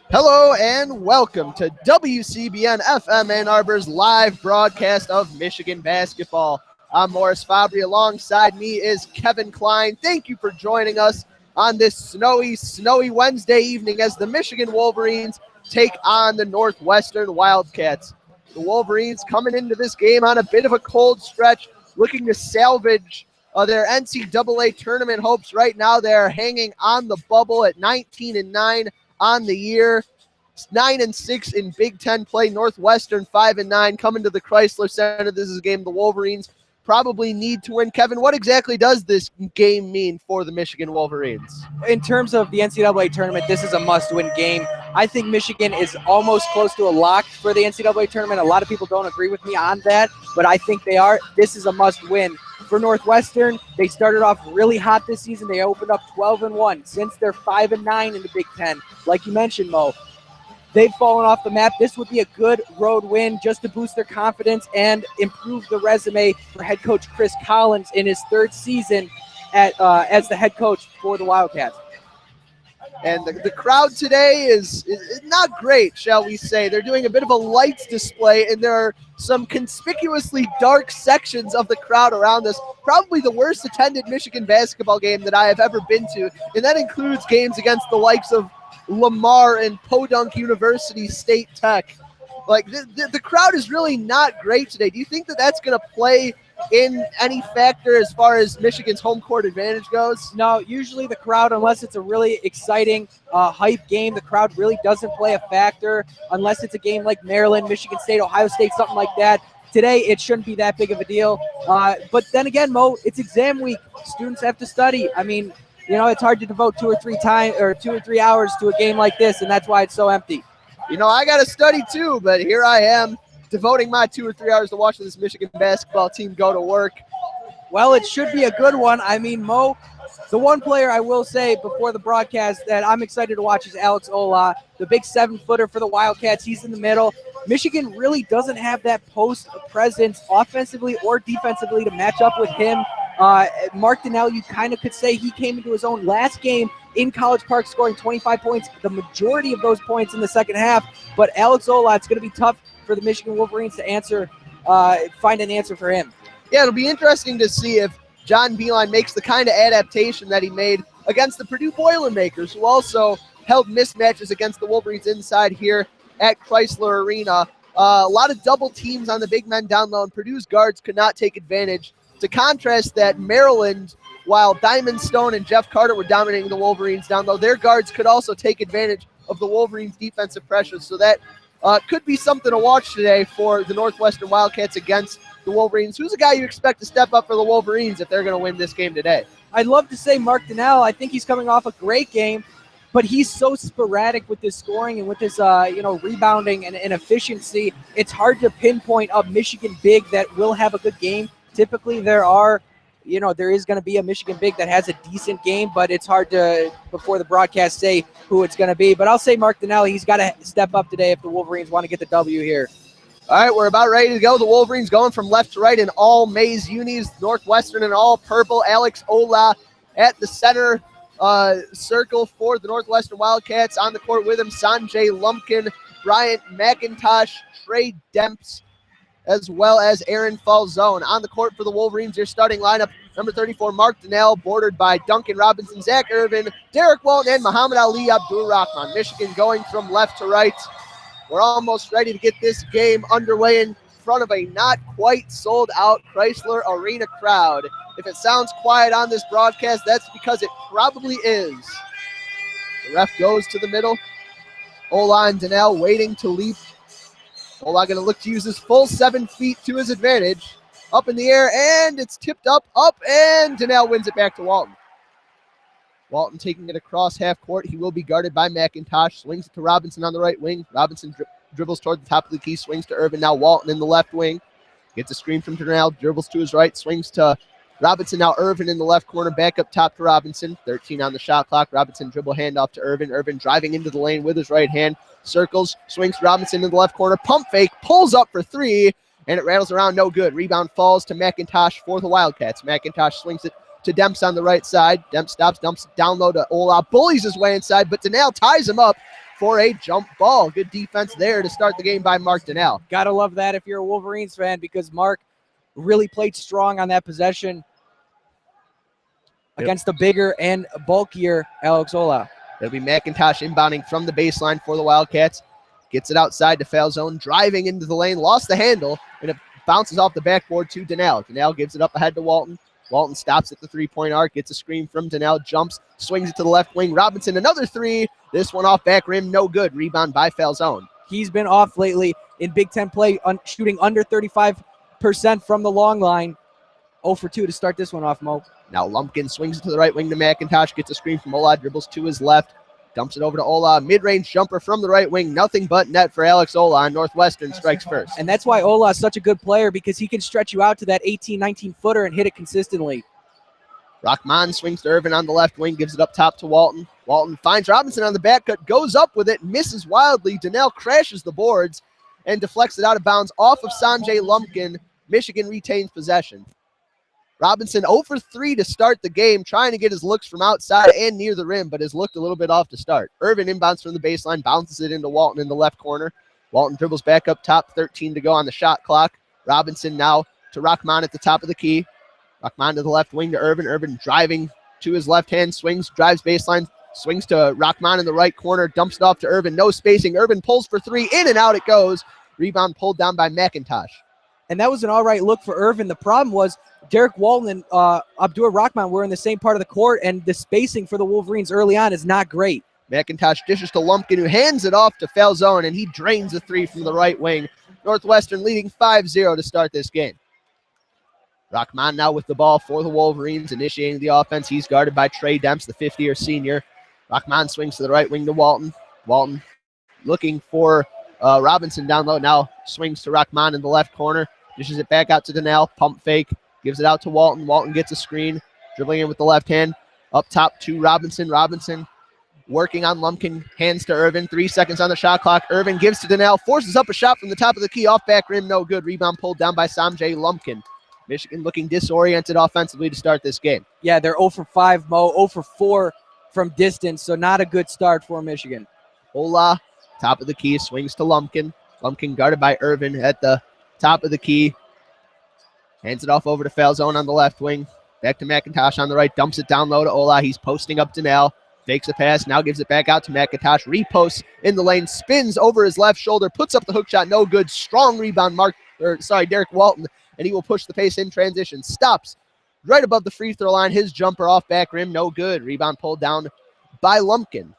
Hello and welcome to WCBN FM Ann Arbor's live broadcast of Michigan basketball. I'm Morris Fabry. Alongside me is Kevin Klein. Thank you for joining us on this snowy Wednesday evening as the Michigan Wolverines take on the Northwestern Wildcats. The Wolverines coming into this game on a bit of a cold stretch, looking to salvage their NCAA tournament hopes. Right now they are hanging on the bubble at 19-9 on the year. 9-6 in Big Ten play. Northwestern 5-9 coming to the Chrysler Center. This is a game the Wolverines probably need to win. Kevin, what exactly does this game mean for the Michigan Wolverines? In terms of the NCAA tournament, this is a must-win game. I think Michigan is almost close to a lock for the NCAA tournament. A lot of people don't agree with me on that, but I think they are. This is a must-win. For Northwestern, they started off really hot this season. They opened up 12-1. Since they're 5-9 in the Big Ten, like you mentioned, Mo, they've fallen off the map. This would be a good road win just to boost their confidence and improve the resume for head coach Chris Collins in his third season as the head coach for the Wildcats. And the crowd today is not great, shall we say. They're doing a bit of a lights display, and there are some conspicuously dark sections of the crowd around us. Probably the worst attended Michigan basketball game that I have ever been to, and that includes games against the likes of Lamar and Podunk University State Tech. Like, the crowd is really not great today. Do you think that that's going to play in any factor as far as Michigan's home court advantage goes? No, usually the crowd, unless it's a really exciting hype game, the crowd really doesn't play a factor unless it's a game like Maryland, Michigan State, Ohio State, something like that. Today, it shouldn't be that big of a deal. But then again, Mo, it's exam week. Students have to study. I mean, you know, it's hard to devote 2 or 3 hours to a game like this, and that's why it's so empty. You know, I got to study too, but here I am devoting my 2 or 3 hours to watching this Michigan basketball team go to work. Well, it should be a good one. I mean, Mo, the one player I will say before the broadcast that I'm excited to watch is Alex Ola, the big 7-footer for the Wildcats. He's in the middle. Michigan really doesn't have that post presence offensively or defensively to match up with him. Mark Donnell, you kind of could say he came into his own last game in College Park, scoring 25 points, the majority of those points in the second half. But Alex Ola, it's going to be tough for the Michigan Wolverines to find an answer for him. Yeah, it'll be interesting to see if John Beilein makes the kind of adaptation that he made against the Purdue Boilermakers, who also held mismatches against the Wolverines inside here at Chrysler Arena. A lot of double teams on the big men down low, and Purdue's guards could not take advantage. To contrast that, Maryland, while Diamond Stone and Jeff Carter were dominating the Wolverines down low, their guards could also take advantage of the Wolverines' defensive pressure. So that could be something to watch today for the Northwestern Wildcats against the Wolverines. Who's a guy you expect to step up for the Wolverines if they're going to win this game today? I'd love to say Mark Donnell. I think he's coming off a great game, but he's so sporadic with his scoring and with his rebounding and efficiency. It's hard to pinpoint a Michigan big that will have a good game. Typically, there is going to be a Michigan big that has a decent game, but it's hard to, before the broadcast, say who it's going to be. But I'll say Mark Donnell. He's got to step up today if the Wolverines want to get the W here. All right, we're about ready to go. The Wolverines going from left to right in all maize unis, Northwestern in all purple. Alex Ola at the center circle for the Northwestern Wildcats. On the court with him, Sanjay Lumpkin, Bryant McIntosh, Trey Demps, as well as Aaron Falzone. On the court for the Wolverines, your starting lineup, number 34, Mark Donnell, bordered by Duncan Robinson, Zach Irvin, Derek Walton, and Muhammad Ali Abdul-Rahman. Michigan going from left to right. We're almost ready to get this game underway in front of a not quite sold-out Chrysler Arena crowd. If it sounds quiet on this broadcast, that's because it probably is. The ref goes to the middle. Ola and Donnell waiting to leap. Ola going to look to use his full 7 feet to his advantage. Up in the air, and it's tipped up, and Donnell wins it back to Walton. Walton taking it across half court. He will be guarded by McIntosh. Swings it to Robinson on the right wing. Robinson dribbles toward the top of the key, swings to Irvin. Now Walton in the left wing. Gets a screen from Donnell, dribbles to his right, swings to Robinson. Now Irvin in the left corner, back up top to Robinson. 13 on the shot clock. Robinson dribble handoff to Irvin. Irvin driving into the lane with his right hand. Circles, swings Robinson in the left corner. Pump fake, pulls up for three, and it rattles around, no good. Rebound falls to McIntosh for the Wildcats. McIntosh swings it to Demps on the right side. Demps stops, dumps down low to Ola, bullies his way inside, but Donnell ties him up for a jump ball. Good defense there to start the game by Mark Donnell. Gotta love that if you're a Wolverines fan, because Mark really played strong on that possession against the bigger and bulkier Alex Ola. It'll be McIntosh inbounding from the baseline for the Wildcats. Gets it outside to foul zone, driving into the lane, lost the handle, and it bounces off the backboard to Donnell. Donnell gives it up ahead to Walton. Walton stops at the three-point arc, gets a screen from Donnell, jumps, swings it to the left wing. Robinson, another three. This one off back rim, no good. Rebound by foul zone. He's been off lately in Big Ten play, shooting under 35% from the long line. 0 for 2 to start this one off, Mo. Now Lumpkin swings it to the right wing to McIntosh, gets a screen from Ola, dribbles to his left, dumps it over to Ola. Mid-range jumper from the right wing, nothing but net for Alex Ola, and Northwestern strikes first. And that's why Ola is such a good player, because he can stretch you out to that 18, 19-footer and hit it consistently. Rahman swings to Irvin on the left wing, gives it up top to Walton. Walton finds Robinson on the back cut, goes up with it, misses wildly. Donnell crashes the boards and deflects it out of bounds off of Sanjay Lumpkin. Michigan retains possession. Robinson 0 for 3 to start the game, trying to get his looks from outside and near the rim, but has looked a little bit off to start. Irvin inbounds from the baseline, bounces it into Walton in the left corner. Walton dribbles back up top, 13 to go on the shot clock. Robinson now to Rahman at the top of the key. Rahman to the left wing to Irvin. Irvin driving to his left hand, swings, drives baseline, swings to Rahman in the right corner, dumps it off to Irvin. No spacing. Irvin pulls for three, in and out it goes. Rebound pulled down by McIntosh. And that was an all right look for Irvin. The problem was Derek Walton and Abdur Rahman were in the same part of the court, and the spacing for the Wolverines early on is not great. McIntosh dishes to Lumpkin, who hands it off to foul zone, and he drains the three from the right wing. Northwestern leading 5-0 to start this game. Rahman now with the ball for the Wolverines, initiating the offense. He's guarded by Trey Demps, the fifth-year senior. Rahman swings to the right wing to Walton. Walton looking for Robinson down low. Now swings to Rahman in the left corner. Dishes it back out to Donnell. Pump fake. Gives it out to Walton. Walton gets a screen. Dribbling in with the left hand. Up top to Robinson. Robinson working on Lumpkin. Hands to Irvin. 3 seconds on the shot clock. Irvin gives to Donnell. Forces up a shot from the top of the key. Off back rim. No good. Rebound pulled down by Sanjay Lumpkin. Michigan looking disoriented offensively to start this game. Yeah, they're 0 for 5, Mo. 0 for 4 from distance, so not a good start for Michigan. Ola, top of the key, swings to Lumpkin. Lumpkin guarded by Irvin at the top of the key. Hands it off over to foul zone on the left wing. Back to McIntosh on the right. Dumps it down low to Ola. He's posting up Donnell. Fakes a pass. Now gives it back out to McIntosh. Reposts in the lane. Spins over his left shoulder. Puts up the hook shot. No good. Strong rebound. Derek Walton. And he will push the pace in transition. Stops right above the free throw line. His jumper off back rim. No good. Rebound pulled down by Lumpkin.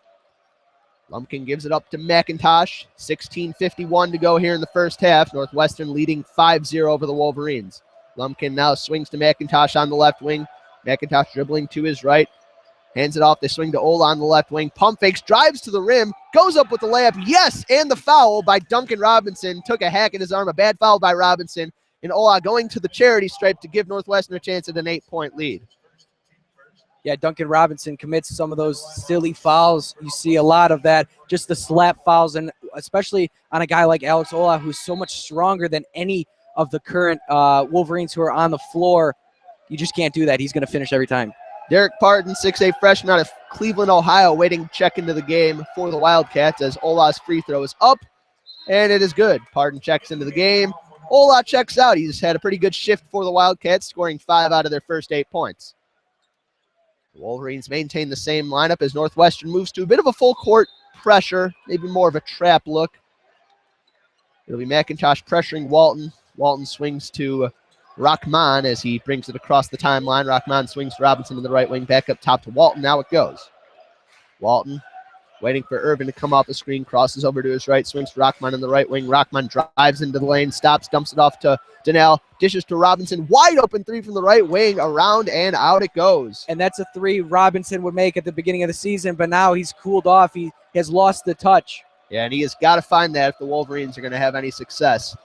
Lumpkin gives it up to McIntosh. 16:51 to go here in the first half. Northwestern leading 5-0 over the Wolverines. Lumpkin now swings to McIntosh on the left wing. McIntosh dribbling to his right. Hands it off. They swing to Ola on the left wing. Pump fakes. Drives to the rim. Goes up with the layup. Yes, and the foul by Duncan Robinson. Took a hack at his arm. A bad foul by Robinson. And Ola going to the charity stripe to give Northwestern a chance at an 8-point lead. Yeah, Duncan Robinson commits some of those silly fouls. You see a lot of that, just the slap fouls, and especially on a guy like Alex Ola, who's so much stronger than any of the current Wolverines who are on the floor. You just can't do that. He's going to finish every time. Derek Parton, 6'8" freshman out of Cleveland, Ohio, waiting to check into the game for the Wildcats as Ola's free throw is up, and it is good. Parton checks into the game. Ola checks out. He's had a pretty good shift for the Wildcats, scoring 5 out of their first 8 points. The Wolverines maintain the same lineup as Northwestern moves to a bit of a full court pressure, maybe more of a trap look. It'll be McIntosh pressuring Walton. Walton swings to Rahman as he brings it across the timeline. Rahman swings to Robinson in the right wing, back up top to Walton. Now it goes. Walton waiting for Irvin to come off the screen, crosses over to his right, swings to Rahman in the right wing. Rahman drives into the lane, stops, dumps it off to Donnell, dishes to Robinson. Wide open three from the right wing, around and out it goes. And that's a three Robinson would make at the beginning of the season, but now he's cooled off. He has lost the touch. Yeah, and he has got to find that if the Wolverines are going to have any success.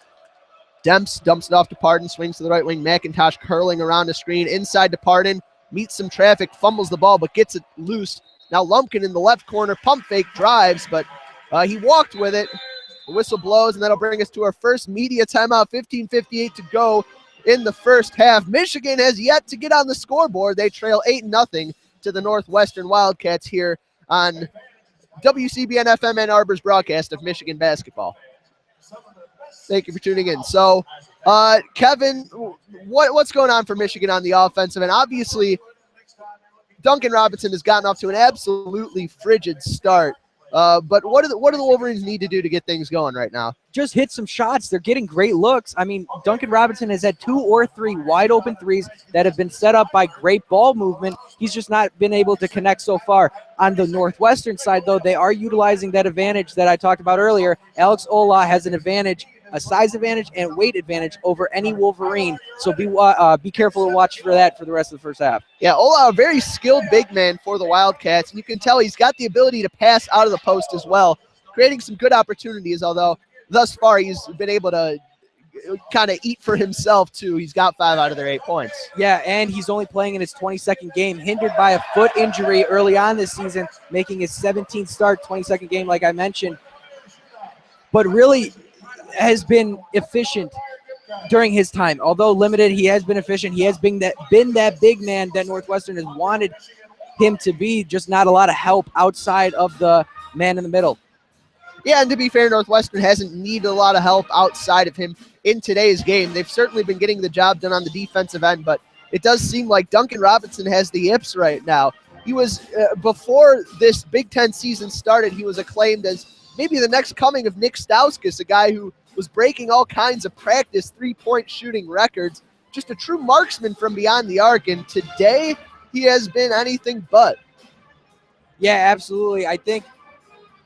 Demps dumps it off to Parton, swings to the right wing. McIntosh curling around the screen, inside to Parton, meets some traffic, fumbles the ball, but gets it loose. Now Lumpkin in the left corner, pump fake, drives, but he walked with it. The whistle blows, and that'll bring us to our first media timeout. 15:58 to go in the first half. Michigan has yet to get on the scoreboard. They trail 8-0 to the Northwestern Wildcats here on WCBN FM Ann Arbor's broadcast of Michigan basketball. Thank you for tuning in. So, Kevin, what's going on for Michigan on the offensive end? Obviously, Duncan Robinson has gotten off to an absolutely frigid start. But what do the Wolverines need to do to get things going right now? Just hit some shots. They're getting great looks. I mean, Duncan Robinson has had 2 or 3 wide open threes that have been set up by great ball movement. He's just not been able to connect so far. On the Northwestern side, though, they are utilizing that advantage that I talked about earlier. Alex Ola has an advantage, a size advantage and weight advantage over any Wolverine. So be careful to watch for that for the rest of the first half. Yeah, Ola, a very skilled big man for the Wildcats. And you can tell he's got the ability to pass out of the post as well, creating some good opportunities, although thus far he's been able to kind of eat for himself, too. He's got 5 out of their 8 points. Yeah, and he's only playing in his 22nd game, hindered by a foot injury early on this season, making his 17th start, 22nd game, like I mentioned. But really has been efficient during his time. Although limited, he has been efficient. He has been that big man that Northwestern has wanted him to be, just not a lot of help outside of the man in the middle. Yeah, and to be fair, Northwestern hasn't needed a lot of help outside of him in today's game. They've certainly been getting the job done on the defensive end, but it does seem like Duncan Robinson has the yips right now. He was, before this Big Ten season started, he was acclaimed as maybe the next coming of Nick Stauskas, a guy who was breaking all kinds of practice three-point shooting records, just a true marksman from beyond the arc, and today he has been anything but. Yeah, absolutely. I think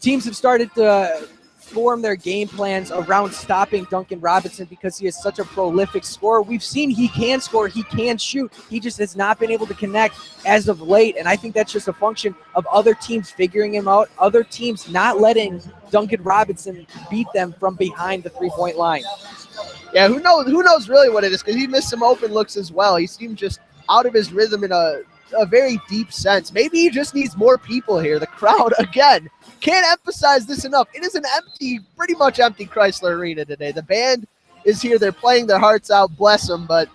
teams have started to form their game plans around stopping Duncan Robinson because he is such a prolific scorer. We've seen he can score, he can shoot. He just has not been able to connect as of late, and I think that's just a function of other teams figuring him out, other teams not letting Duncan Robinson beat them from behind the three-point line. Yeah, who knows really what it is, because he missed some open looks as well. He seemed just out of his rhythm in a very deep sense. Maybe he just needs more people here. The crowd, again, can't emphasize this enough. It is an pretty much empty Chrysler Arena today. The band is here. They're playing their hearts out. Bless them, but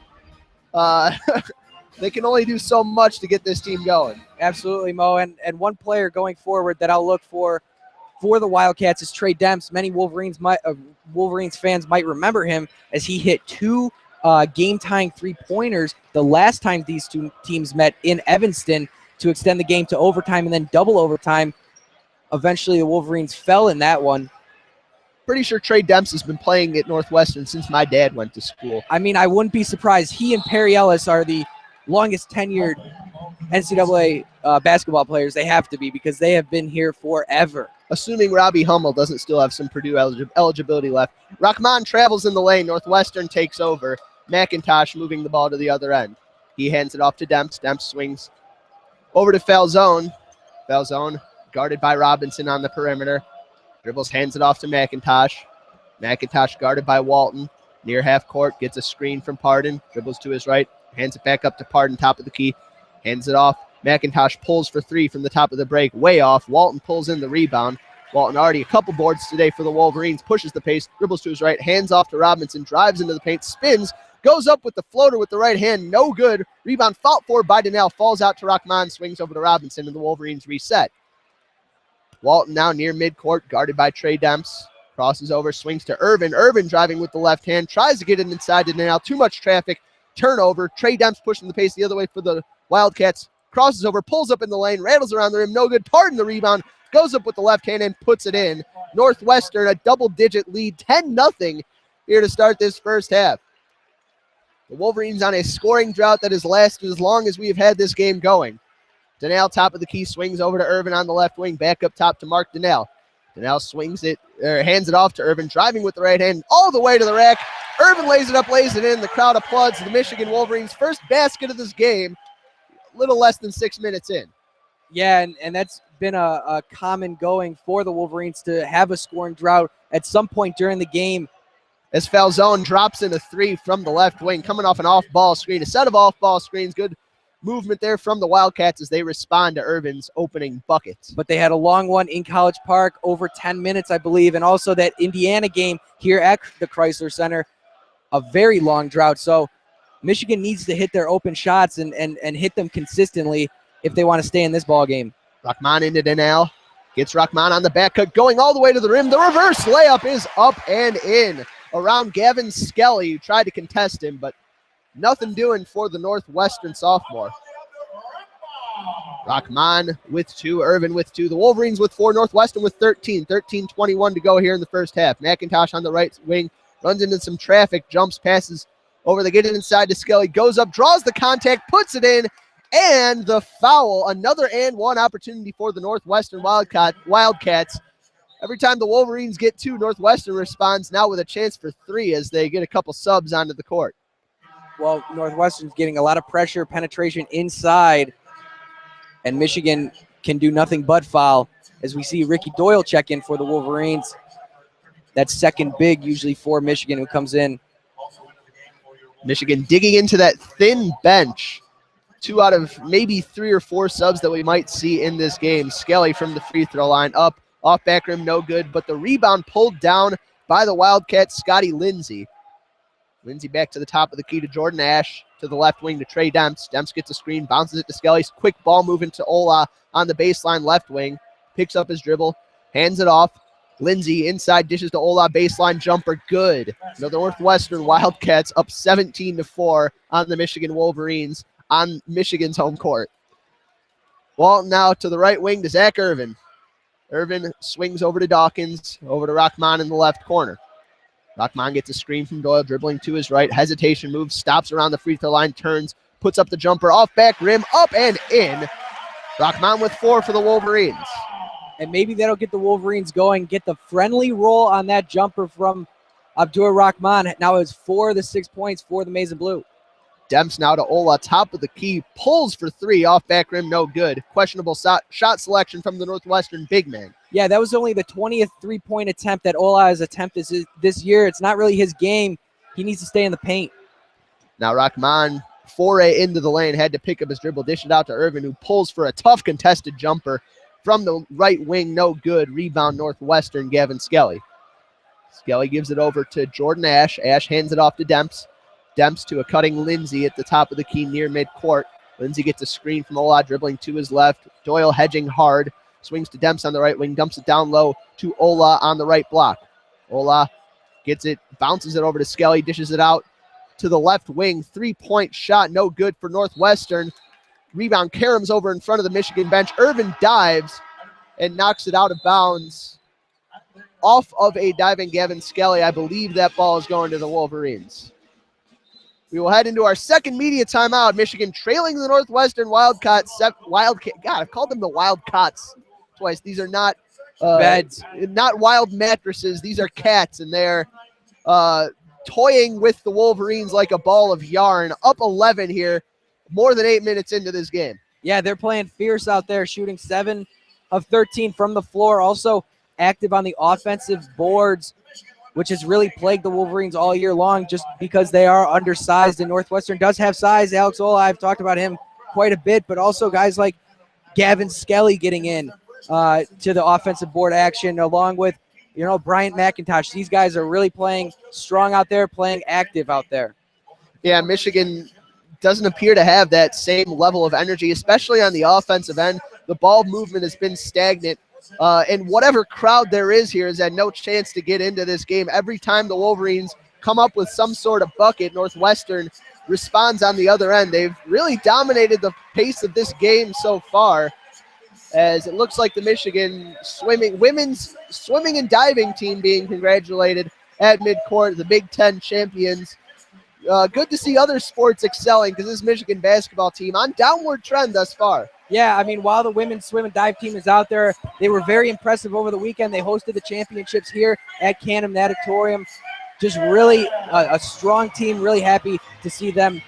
they can only do so much to get this team going. Absolutely, Mo. And one player going forward that I'll look for the Wildcats is Trey Demps. Many Wolverines fans might remember him as he hit 2 game-tying three-pointers the last time these two teams met in Evanston to extend the game to overtime and then double overtime. Eventually, the Wolverines fell in that one. Pretty sure Trey Demps has been playing at Northwestern since my dad went to school. I mean, I wouldn't be surprised. He and Perry Ellis are the longest tenured NCAA basketball players. They have to be, because they have been here forever. Assuming Robbie Hummel doesn't still have some Purdue eligibility left. Rahman travels in the lane. Northwestern takes over. McIntosh moving the ball to the other end. He hands it off to Demps. Demps swings over to Falzone. Falzone guarded by Robinson on the perimeter. Dribbles, hands it off to McIntosh. McIntosh guarded by Walton. Near half court, gets a screen from Pardon. Dribbles to his right. Hands it back up to Pardon, top of the key. Hands it off. McIntosh pulls for 3 from the top of the break. Way off. Walton pulls in the rebound. Walton already a couple boards today for the Wolverines. Pushes the pace. Dribbles to his right. Hands off to Robinson. Drives into the paint. Spins. Goes up with the floater with the right hand. No good. Rebound fought for by Donnell. Falls out to Rahman. Swings over to Robinson, and the Wolverines reset. Walton now near midcourt. Guarded by Trey Demps. Crosses over. Swings to Irvin. Irvin driving with the left hand. Tries to get it inside to Donnell. Too much traffic. Turnover. Trey Demps pushing the pace the other way for the Wildcats. Crosses over. Pulls up in the lane. Rattles around the rim. No good. Pardon the rebound. Goes up with the left hand and puts it in. Northwestern, a double-digit lead. 10-0 here to start this first half. The Wolverines on a scoring drought that has lasted as long as we have had this game going. Donnell, top of the key, swings over to Irvin on the left wing. Back up top to Mark Donnell. Donnell swings it, hands it off to Irvin, driving with the right hand all the way to the rack. Irvin lays it up, lays it in. The crowd applauds the Michigan Wolverines' first basket of this game, a little less than 6 minutes in. Yeah, and that's been a common going for the Wolverines to have a scoring drought at some point during the game. As Falzone drops in a 3 from the left wing, coming off an off-ball screen. A set of off-ball screens. Good movement there from the Wildcats as they respond to Irvin's opening bucket. But they had a long one in College Park, over 10 minutes, I believe, and also that Indiana game here at the Chrysler Center, a very long drought. So Michigan needs to hit their open shots and hit them consistently if they want to stay in this ball game. Rahman into Denal. Gets Rahman on the back cut, going all the way to the rim. The reverse layup is up and in around Gavin Skelly, who tried to contest him, but nothing doing for the Northwestern sophomore. Rahman with 2, Irvin with 2. The Wolverines with 4, Northwestern with 13. 13-21 to go here in the first half. McIntosh on the right wing, runs into some traffic, jumps, passes over. They get it inside to Skelly, goes up, draws the contact, puts it in, and the foul. Another and one opportunity for the Northwestern Wildcats. Every time the Wolverines get 2, Northwestern responds now with a chance for 3 as they get a couple subs onto the court. Well, Northwestern's getting a lot of pressure, penetration inside, and Michigan can do nothing but foul as we see Ricky Doyle check in for the Wolverines. That's second big usually for Michigan who comes in. Michigan digging into that thin bench. 2 out of maybe 3 or 4 subs that we might see in this game. Skelly from the free throw line, up, off back rim, no good, but the rebound pulled down by the Wildcats, Scotty Lindsay. Lindsay back to the top of the key to Jordan Ash, to the left wing to Trey Demps. Demps gets a screen, bounces it to Skelly. Quick ball moving to Ola on the baseline left wing. Picks up his dribble, hands it off. Lindsay inside, dishes to Ola, baseline jumper, good. The Northwestern Wildcats up 17-4 on the Michigan Wolverines on Michigan's home court. Ball now to the right wing to Zach Irvin. Irvin swings over to Dawkins, over to Rahman in the left corner. Rahman gets a screen from Doyle, dribbling to his right. Hesitation move, stops around the free throw line, turns, puts up the jumper, off back rim, up and in. Rahman with 4 for the Wolverines. And maybe that'll get the Wolverines going, get the friendly roll on that jumper from Abdur Rahman. Now it's 4 of the 6 points for the Maize and Blue. Demps now to Ola, top of the key, pulls for 3, off back rim, no good. Questionable shot selection from the Northwestern big man. Yeah, that was only the 20th three-point attempt that Ola has attempted this year. It's not really his game. He needs to stay in the paint. Now Rahman, foray into the lane, had to pick up his dribble, dish it out to Irvin, who pulls for a tough contested jumper from the right wing, no good. Rebound Northwestern, Gavin Skelly. Skelly gives it over to Jordan Ash. Ash hands it off to Demps. Demps to a cutting Lindsay at the top of the key near midcourt. Lindsay gets a screen from Ola, dribbling to his left. Doyle hedging hard. Swings to Demps on the right wing, dumps it down low to Ola on the right block. Ola gets it, bounces it over to Skelly, dishes it out to the left wing. 3-point shot, no good for Northwestern. Rebound, Karam's over in front of the Michigan bench. Irvin dives and knocks it out of bounds. Off of a diving Gavin Skelly. I believe that ball is going to the Wolverines. We will head into our second media timeout. Michigan trailing the Northwestern Wildcats. God, I've called them the Wildcats twice. These are not beds, not wild mattresses. These are cats, and they're toying with the Wolverines like a ball of yarn. Up 11 here, more than 8 minutes into this game. Yeah, they're playing fierce out there, shooting 7 of 13 from the floor. Also active on the offensive boards, which has really plagued the Wolverines all year long just because they are undersized, and Northwestern does have size. Alex Ola, I've talked about him quite a bit, but also guys like Gavin Skelly getting in to the offensive board action, along with, Bryant McIntosh. These guys are really playing strong out there, playing active out there. Yeah, Michigan doesn't appear to have that same level of energy, especially on the offensive end. The ball movement has been stagnant. And whatever crowd there is here has had no chance to get into this game. Every time the Wolverines come up with some sort of bucket, Northwestern responds on the other end. They've really dominated the pace of this game so far, as it looks like the Michigan women's swimming and diving team being congratulated at midcourt, the Big Ten champions. Good to see other sports excelling, because this Michigan basketball team on downward trend thus far. Yeah, I mean, while the women's swim and dive team is out there, they were very impressive over the weekend. They hosted the championships here at Canham Natatorium. Just really a strong team, really happy to see them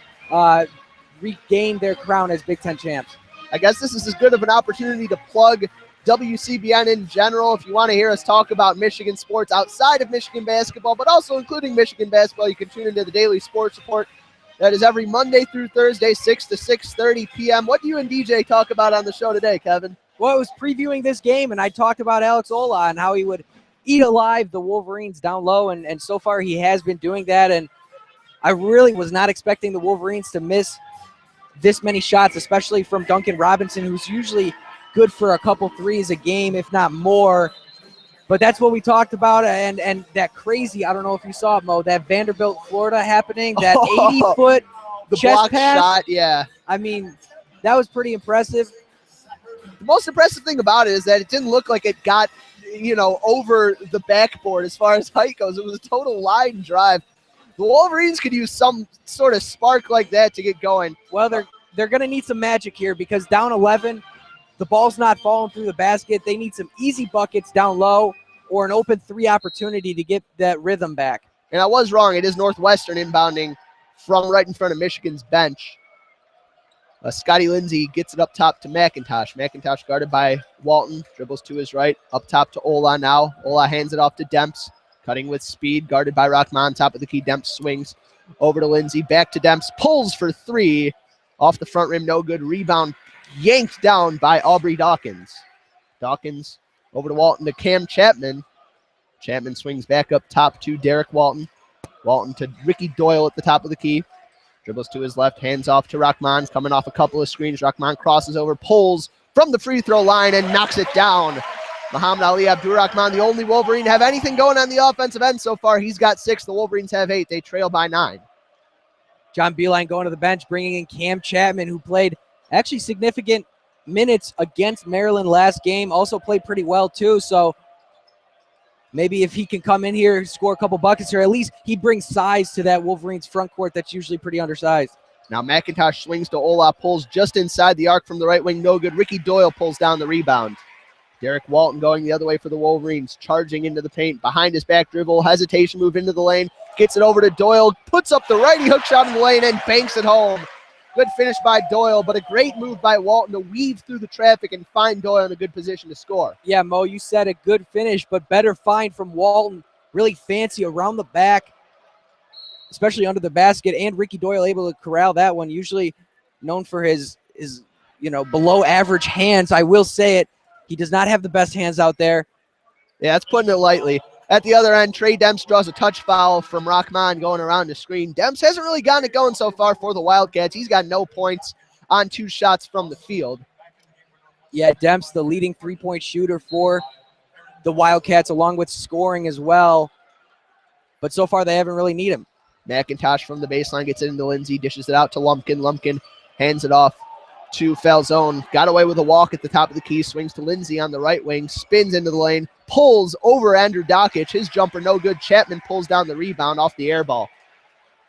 regain their crown as Big Ten champs. I guess this is as good of an opportunity to plug WCBN in general. If you want to hear us talk about Michigan sports outside of Michigan basketball, but also including Michigan basketball, you can tune into the Daily Sports Report. That is every Monday through Thursday, 6 to 6:30 p.m. What do you and DJ talk about on the show today, Kevin? Well, it was previewing this game, and I talked about Alex Ola and how he would eat alive the Wolverines down low, and so far he has been doing that. And I really was not expecting the Wolverines to miss this many shots, especially from Duncan Robinson, who's usually good for a couple threes a game, if not more. But that's what we talked about, and that crazy, I don't know if you saw it, Mo, that Vanderbilt, Florida happening, that 80-foot the chest block pass. shot, yeah. I mean, that was pretty impressive. The most impressive thing about it is that it didn't look like it got, over the backboard as far as height goes. It was a total line drive. The Wolverines could use some sort of spark like that to get going. Well, they're going to need some magic here because down 11, the ball's not falling through the basket. They need some easy buckets down low or an open three opportunity to get that rhythm back. And I was wrong. It is Northwestern inbounding from right in front of Michigan's bench. Scotty Lindsay gets it up top to McIntosh. McIntosh guarded by Walton. Dribbles to his right. Up top to Ola now. Ola hands it off to Demps. Cutting with speed. Guarded by Rahman. Top of the key. Demps swings over to Lindsay. Back to Demps. Pulls for three. Off the front rim. No good. Rebound yanked down by Aubrey Dawkins. Dawkins over to Walton to Cam Chapman. Chapman swings back up top to Derek Walton. Walton to Ricky Doyle at the top of the key. Dribbles to his left, hands off to Rahman, coming off a couple of screens. Rahman crosses over, pulls from the free throw line, and knocks it down. Muhammad Ali Abdur-Rahman, the only Wolverine to have anything going on the offensive end so far. He's got 6. The Wolverines have 8. They trail by 9. John Beilein going to the bench, bringing in Cam Chapman, who played actually significant minutes against Maryland last game. Also played pretty well, too. So maybe if he can come in here, score a couple buckets, or at least he brings size to that Wolverines front court that's usually pretty undersized. Now McIntosh swings to Ola, pulls just inside the arc from the right wing, no good. Ricky Doyle pulls down the rebound. Derek Walton going the other way for the Wolverines, charging into the paint, behind his back dribble, hesitation move into the lane, gets it over to Doyle, puts up the righty hook shot in the lane, and banks it home. Good finish by Doyle, but a great move by Walton to weave through the traffic and find Doyle in a good position to score. Yeah, Mo, you said a good finish, but better find from Walton. Really fancy around the back, especially under the basket, and Ricky Doyle able to corral that one. Usually known for his below average hands. I will say it. He does not have the best hands out there. Yeah, that's putting it lightly. At the other end, Trey Demps draws a touch foul from Rahman going around the screen. Demps hasn't really gotten it going so far for the Wildcats. He's got no points on 2 shots from the field. Yeah, Demps, the leading three-point shooter for the Wildcats, along with scoring as well. But so far, they haven't really need him. McIntosh from the baseline gets it into Lindsay, dishes it out to Lumpkin. Lumpkin hands it off to Falzone. Got away with a walk at the top of the key, swings to Lindsay on the right wing, spins into the lane, pulls over Andrew Dokic. His jumper no good. Chapman pulls down the rebound off the air ball.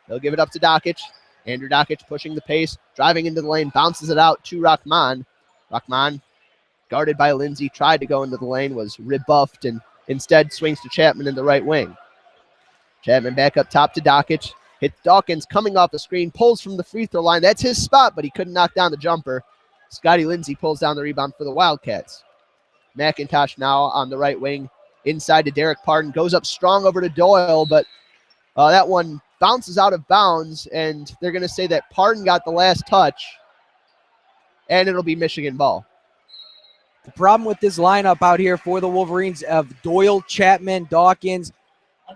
They'll give it up to Dokic. Andrew Dokic pushing the pace, driving into the lane, bounces it out to Rahman. Rahman, guarded by Lindsay, tried to go into the lane, was rebuffed, and instead swings to Chapman in the right wing. Chapman back up top to Dokic. Hit Dawkins coming off the screen, pulls from the free throw line. That's his spot, but he couldn't knock down the jumper. Scotty Lindsay pulls down the rebound for the Wildcats. McIntosh now on the right wing, inside to Derek Pardon, goes up strong over to Doyle, but that one bounces out of bounds, and they're going to say that Pardon got the last touch, and it'll be Michigan ball. The problem with this lineup out here for the Wolverines of Doyle, Chapman, Dawkins,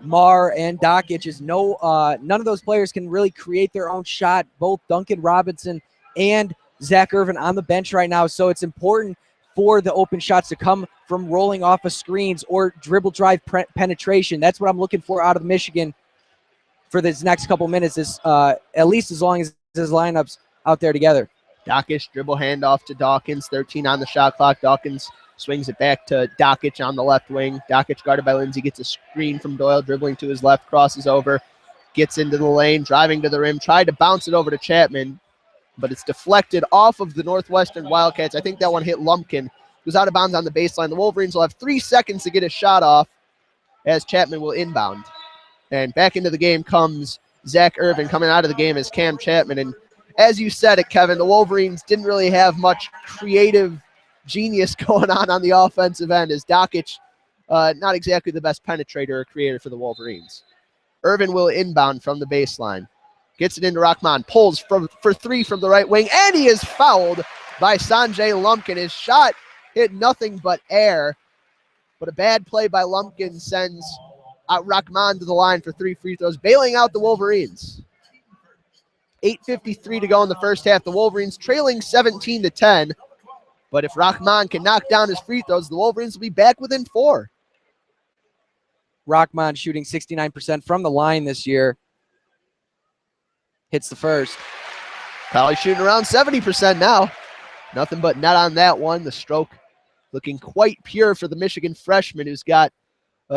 Marr, and Dokic is none of those players can really create their own shot. Both Duncan Robinson and Zach Irvin on the bench right now, so it's important for the open shots to come from rolling off of screens or dribble drive penetration. That's what I'm looking for out of Michigan for this next couple minutes, at least as long as his lineup's out there together. Dokic dribble handoff to Dawkins, 13 on the shot clock. Dawkins swings it back to Dokic on the left wing. Dokic guarded by Lindsay, gets a screen from Doyle, dribbling to his left, crosses over, gets into the lane, driving to the rim, tried to bounce it over to Chapman, but it's deflected off of the Northwestern Wildcats. I think that one hit Lumpkin. It was out of bounds on the baseline. The Wolverines will have 3 seconds to get a shot off as Chapman will inbound. And back into the game comes Zach Irvin. Coming out of the game is Cam Chapman. And as you said it, Kevin, the Wolverines didn't really have much creative genius going on the offensive end, as Dokic not exactly the best penetrator or creator for the Wolverines. Irvin will inbound from the baseline. Gets it into Rahman, pulls for 3 from the right wing, and he is fouled by Sanjay Lumpkin. His shot hit nothing but air, but a bad play by Lumpkin sends Rahman to the line for 3 free throws, bailing out the Wolverines. 8:53 to go in the first half. The Wolverines trailing 17-10. But if Rahman can knock down his free throws, the Wolverines will be back within 4. Rahman shooting 69% from the line this year. Hits the first. Probably shooting around 70% now. Nothing but net on that one. The stroke looking quite pure for the Michigan freshman, who's got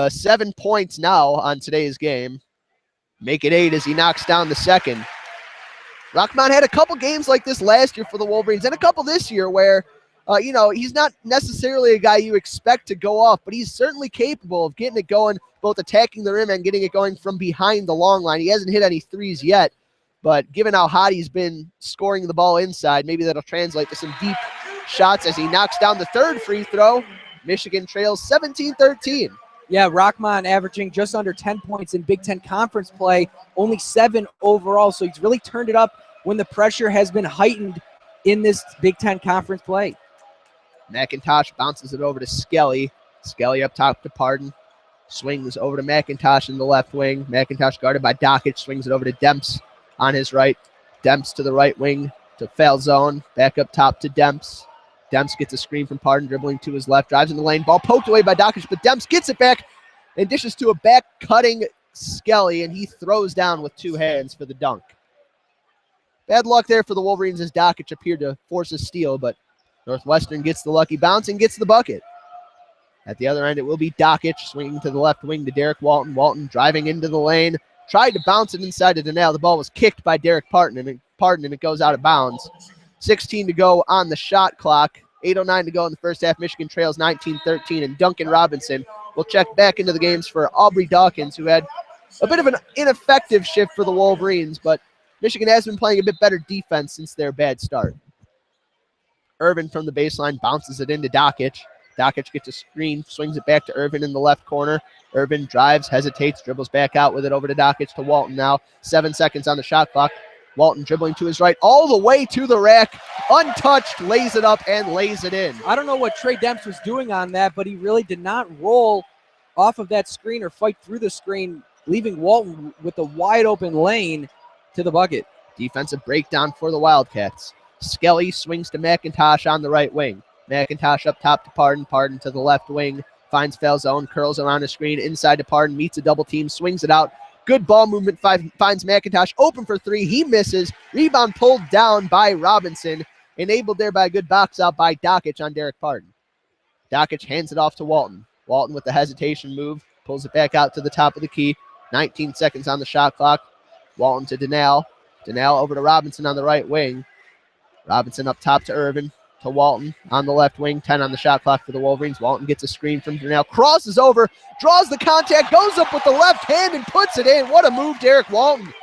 7 points now on today's game. Make it 8 as he knocks down the second. Rahman had a couple games like this last year for the Wolverines and a couple this year where, he's not necessarily a guy you expect to go off, but he's certainly capable of getting it going, both attacking the rim and getting it going from behind the long line. He hasn't hit any threes yet, but given how hot he's been scoring the ball inside, maybe that'll translate to some deep shots as he knocks down the third free throw. Michigan trails 17-13. Yeah, Rahman averaging just under 10 points in Big Ten Conference play, only 7 overall. So he's really turned it up when the pressure has been heightened in this Big Ten Conference play. McIntosh bounces it over to Skelly. Skelly up top to Pardon. Swings over to McIntosh in the left wing. McIntosh guarded by Dockich. Swings it over to Demps on his right. Demps to the right wing to Falzone. Back up top to Demps. Demps gets a screen from Pardon, dribbling to his left, drives in the lane. Ball poked away by Dockich, but Demps gets it back and dishes to a back-cutting Skelly, and he throws down with 2 hands for the dunk. Bad luck there for the Wolverines as Dockich appeared to force a steal, but Northwestern gets the lucky bounce and gets the bucket. At the other end, it will be Dockich swinging to the left wing to Derek Walton. Walton driving into the lane, tried to bounce it inside to Donnell. The ball was kicked by Derek Pardon, and it goes out of bounds. 16 to go on the shot clock. 8:09 to go in the first half. Michigan trails 19-13, and Duncan Robinson will check back into the games for Aubrey Dawkins, who had a bit of an ineffective shift for the Wolverines, but Michigan has been playing a bit better defense since their bad start. Irvin from the baseline bounces it into Dockich. Dockich gets a screen, swings it back to Irvin in the left corner. Irvin drives, hesitates, dribbles back out with it over to Dockich to Walton now. 7 seconds on the shot clock. Walton dribbling to his right all the way to the rack. Untouched, lays it up and lays it in. I don't know what Trey Demps was doing on that, but he really did not roll off of that screen or fight through the screen, leaving Walton with a wide open lane to the bucket. Defensive breakdown for the Wildcats. Skelly swings to McIntosh on the right wing. McIntosh up top to Pardon. Pardon to the left wing. Finds Falzone, curls around the screen. Inside to Pardon, meets a double team, swings it out. Good ball movement, finds McIntosh open for 3. He misses. Rebound pulled down by Robinson. Enabled there by a good box out by Dockich on Derek Pardon. Dockich hands it off to Walton. Walton with the hesitation move. Pulls it back out to the top of the key. 19 seconds on the shot clock. Walton to Donnell. Donnell over to Robinson on the right wing. Robinson up top to Irvin. To Walton on the left wing. 10 on the shot clock for the Wolverines. Walton gets a screen from Donnell. Crosses over. Draws the contact. Goes up with the left hand and puts it in. What a move, Derek Walton.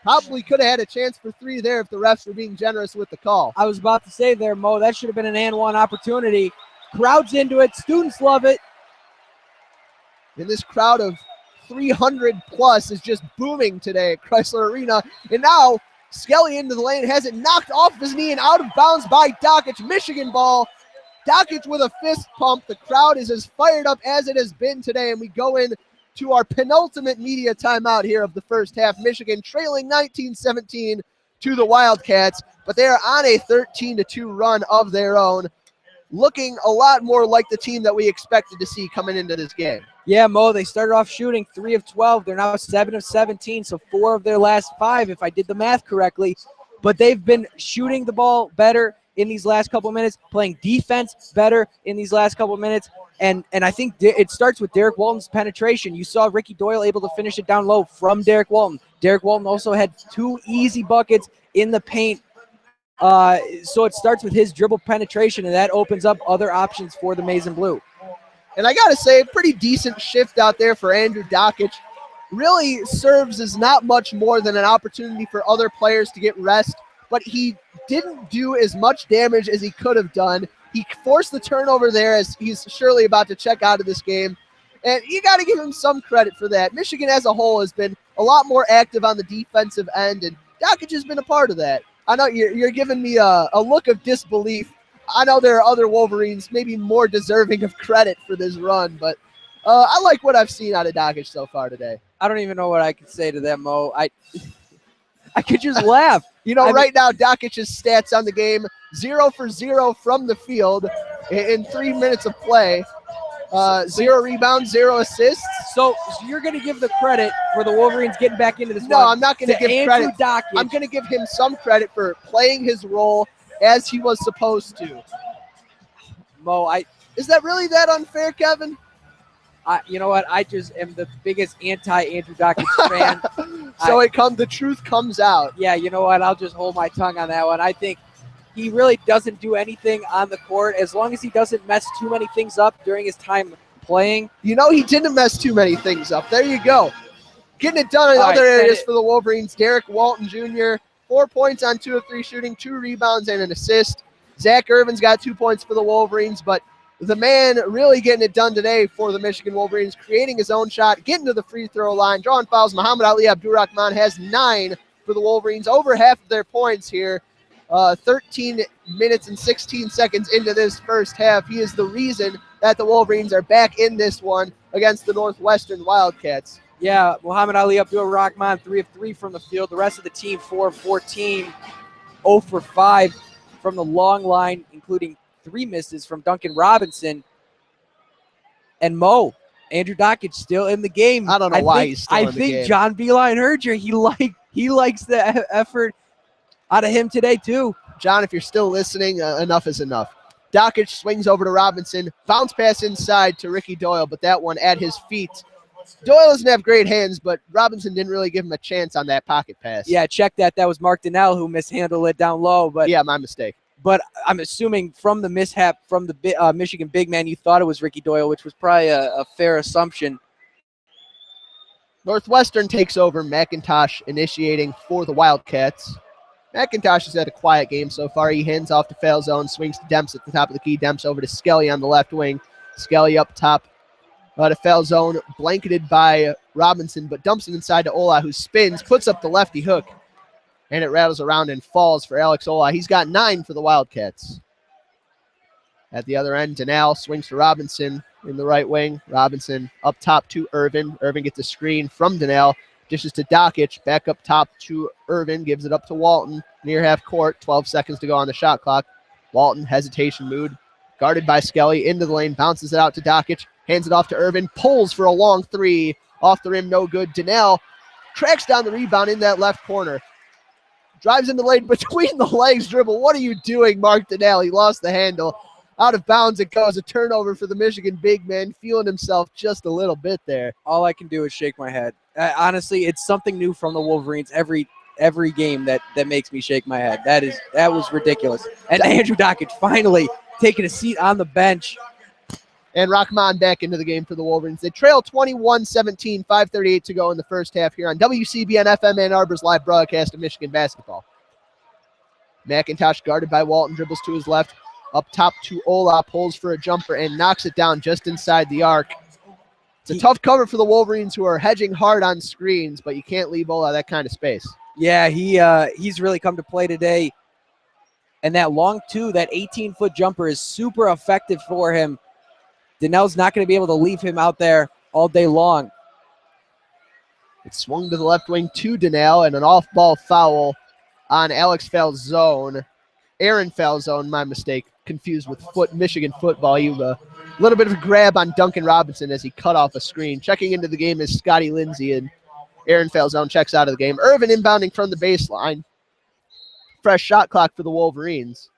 Probably could have had a chance for 3 there if the refs were being generous with the call. I was about to say there, Mo, that should have been an and one opportunity. Crowd's into it. Students love it. And this crowd of 300 plus is just booming today at Chrysler Arena. And now Skelly into the lane, has it knocked off his knee and out of bounds by Dockich. Michigan ball. Dockich with a fist pump. The crowd is as fired up as it has been today, and we go in to our penultimate media timeout here of the first half. Michigan trailing 19-17 to the Wildcats, but they are on a 13-2 run of their own, looking a lot more like the team that we expected to see coming into this game. Yeah, Mo, they started off shooting 3 of 12. They're now 7 of 17, so 4 of their last 5, if I did the math correctly. But they've been shooting the ball better in these last couple of minutes, playing defense better in these last couple of minutes. And I think it starts with Derek Walton's penetration. You saw Ricky Doyle able to finish it down low from Derek Walton. Derek Walton also had 2 easy buckets in the paint. So it starts with his dribble penetration, and that opens up other options for the Maize and Blue. And I got to say, a pretty decent shift out there for Andrew Dockich. Really serves as not much more than an opportunity for other players to get rest, but he didn't do as much damage as he could have done. He forced the turnover there as he's surely about to check out of this game. And you got to give him some credit for that. Michigan as a whole has been a lot more active on the defensive end, and Dockich has been a part of that. I know you're giving me a look of disbelief. I know there are other Wolverines maybe more deserving of credit for this run, but I like what I've seen out of Dockich so far today. I don't even know what I can say to them, Mo. I could just laugh. Right now, Dakic's stats on the game, 0 for 0 from the field in 3 minutes of play. 0 rebounds, 0 assists. So you're going to give the credit for the Wolverines getting back into this No, one I'm not going to give Andrew credit. Dakic. I'm going to give him some credit for playing his role as he was supposed to. Mo, Is that really that unfair, Kevin? you know what? I just am the biggest anti-Andrew Dakic fan. So the truth comes out. Yeah, you know what? I'll just hold my tongue on that one. I think he really doesn't do anything on the court as long as he doesn't mess too many things up during his time playing. He didn't mess too many things up. There you go. Getting it done in other areas for the Wolverines. Derek Walton Jr., 4 points on 2 of 3 shooting, 2 rebounds and an assist. Zach Irvin's got 2 points for the Wolverines, but the man really getting it done today for the Michigan Wolverines, creating his own shot, getting to the free throw line, drawing fouls. Muhammad Ali Abdurrahman has 9 for the Wolverines, over half of their points here. 13 minutes and 16 seconds into this first half. He is the reason that the Wolverines are back in this one against the Northwestern Wildcats. Yeah, Muhammad Ali Abdul-Rahman, 3 of 3 from the field. The rest of the team, 4 of 14, 0 for 5 from the long line, including 3 misses from Duncan Robinson. And Mo, Andrew Dakic still in the game. I don't know why he's still in the game. I think John Beeline heard you. He likes the effort out of him today, too. John, if you're still listening, enough is enough. Dakic swings over to Robinson, bounce pass inside to Ricky Doyle, but that one at his feet. Doyle doesn't have great hands, but Robinson didn't really give him a chance on that pocket pass. Yeah, check that. That was Mark Donnell who mishandled it down low. But yeah, my mistake. But I'm assuming from the mishap from the Michigan big man, you thought it was Ricky Doyle, which was probably a fair assumption. Northwestern takes over. McIntosh initiating for the Wildcats. McIntosh has had a quiet game so far. He hands off to foul zone, swings to Demps at the top of the key. Demps over to Skelly on the left wing. Skelly up top to foul zone, blanketed by Robinson, but dumps it inside to Ola, who spins, puts up the lefty hook, and it rattles around and falls for Alex Ola. He's got 9 for the Wildcats. At the other end, Donnell swings to Robinson in the right wing. Robinson up top to Irvin. Irvin gets a screen from Donnell. Dishes to Dakic, back up top to Irvin, gives it up to Walton, near half court, 12 seconds to go on the shot clock. Walton, hesitation mood, guarded by Skelly, into the lane, bounces it out to Dakic, hands it off to Irvin, pulls for a long 3, off the rim, no good. Donnell tracks down the rebound in that left corner, drives in the lane, between the legs dribble. What are you doing, Mark Donnell? He lost the handle. Out of bounds it goes, a turnover for the Michigan big man, feeling himself just a little bit there. All I can do is shake my head. Honestly, it's something new from the Wolverines every game that makes me shake my head. That was ridiculous. And Andrew Dakic finally taking a seat on the bench. And Rahman back into the game for the Wolverines. They trail 21-17, 5:38 to go in the first half here on WCBN FM Ann Arbor's live broadcast of Michigan basketball. McIntosh guarded by Walton, dribbles to his left. Up top to Ola, pulls for a jumper and knocks it down just inside the arc. It's a tough cover for the Wolverines, who are hedging hard on screens, but you can't leave Ola that kind of space. Yeah, he's really come to play today. And that long 2, that 18-foot jumper is super effective for him. Donnell's not going to be able to leave him out there all day long. It's swung to the left wing to Donnell, and an off-ball foul on Alex Falzone. Aaron Falzone, my mistake, confused with Michigan football. You a little bit of a grab on Duncan Robinson as he cut off a screen. Checking into the game is Scotty Lindsay, and Aaron Falzone checks out of the game. Irvin inbounding from the baseline. Fresh shot clock for the Wolverines.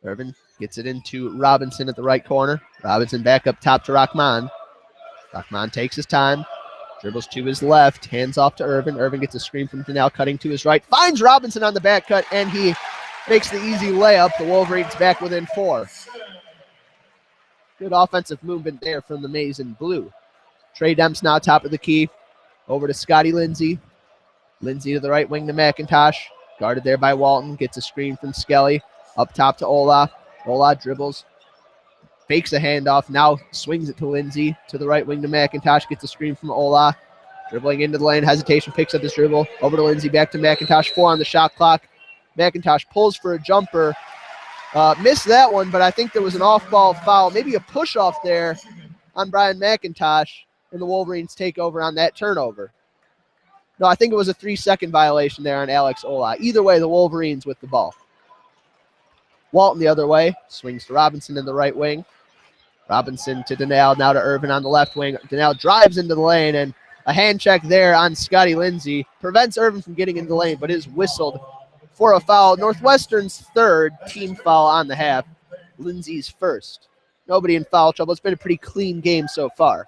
Irvin gets it into Robinson at the right corner. Robinson back up top to Rahman. Rahman takes his time. Dribbles to his left, hands off to Irvin. Irvin gets a screen from Donnell, cutting to his right. Finds Robinson on the back cut, and he makes the easy layup. The Wolverines back within 4. Good offensive movement there from the maize and blue. Trey Demps now top of the key. Over to Scotty Lindsay. Lindsay to the right wing to McIntosh. Guarded there by Walton. Gets a screen from Skelly. Up top to Ola. Ola dribbles. Fakes a handoff, now swings it to Lindsay, to the right wing to McIntosh, gets a screen from Ola, dribbling into the lane, hesitation, picks up his dribble, over to Lindsay, back to McIntosh, 4 on the shot clock. McIntosh pulls for a jumper, missed that one, but I think there was an off-ball foul, maybe a push-off there on Brian McIntosh, and the Wolverines take over on that turnover. No, I think it was a 3-second violation there on Alex Ola. Either way, the Wolverines with the ball. Walton the other way. Swings to Robinson in the right wing. Robinson to Donnell, now to Irvin on the left wing. Donnell drives into the lane, and a hand check there on Scotty Lindsay prevents Irvin from getting into the lane, but is whistled for a foul. Northwestern's third team foul on the half. Lindsay's first. Nobody in foul trouble. It's been a pretty clean game so far.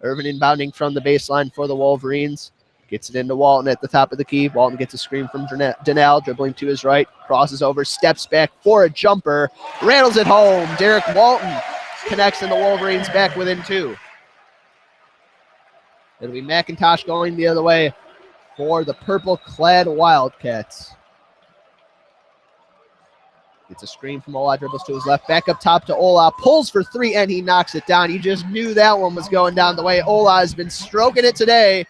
Irvin inbounding from the baseline for the Wolverines. Gets it into Walton at the top of the key. Walton gets a screen from Donnell, dribbling to his right. Crosses over, steps back for a jumper. Rattles it home. Derek Walton connects, and the Wolverines back within 2. It'll be McIntosh going the other way for the purple-clad Wildcats. Gets a screen from Ola, dribbles to his left, back up top to Ola, pulls for 3, and he knocks it down. You just knew that one was going down the way. Ola has been stroking it today,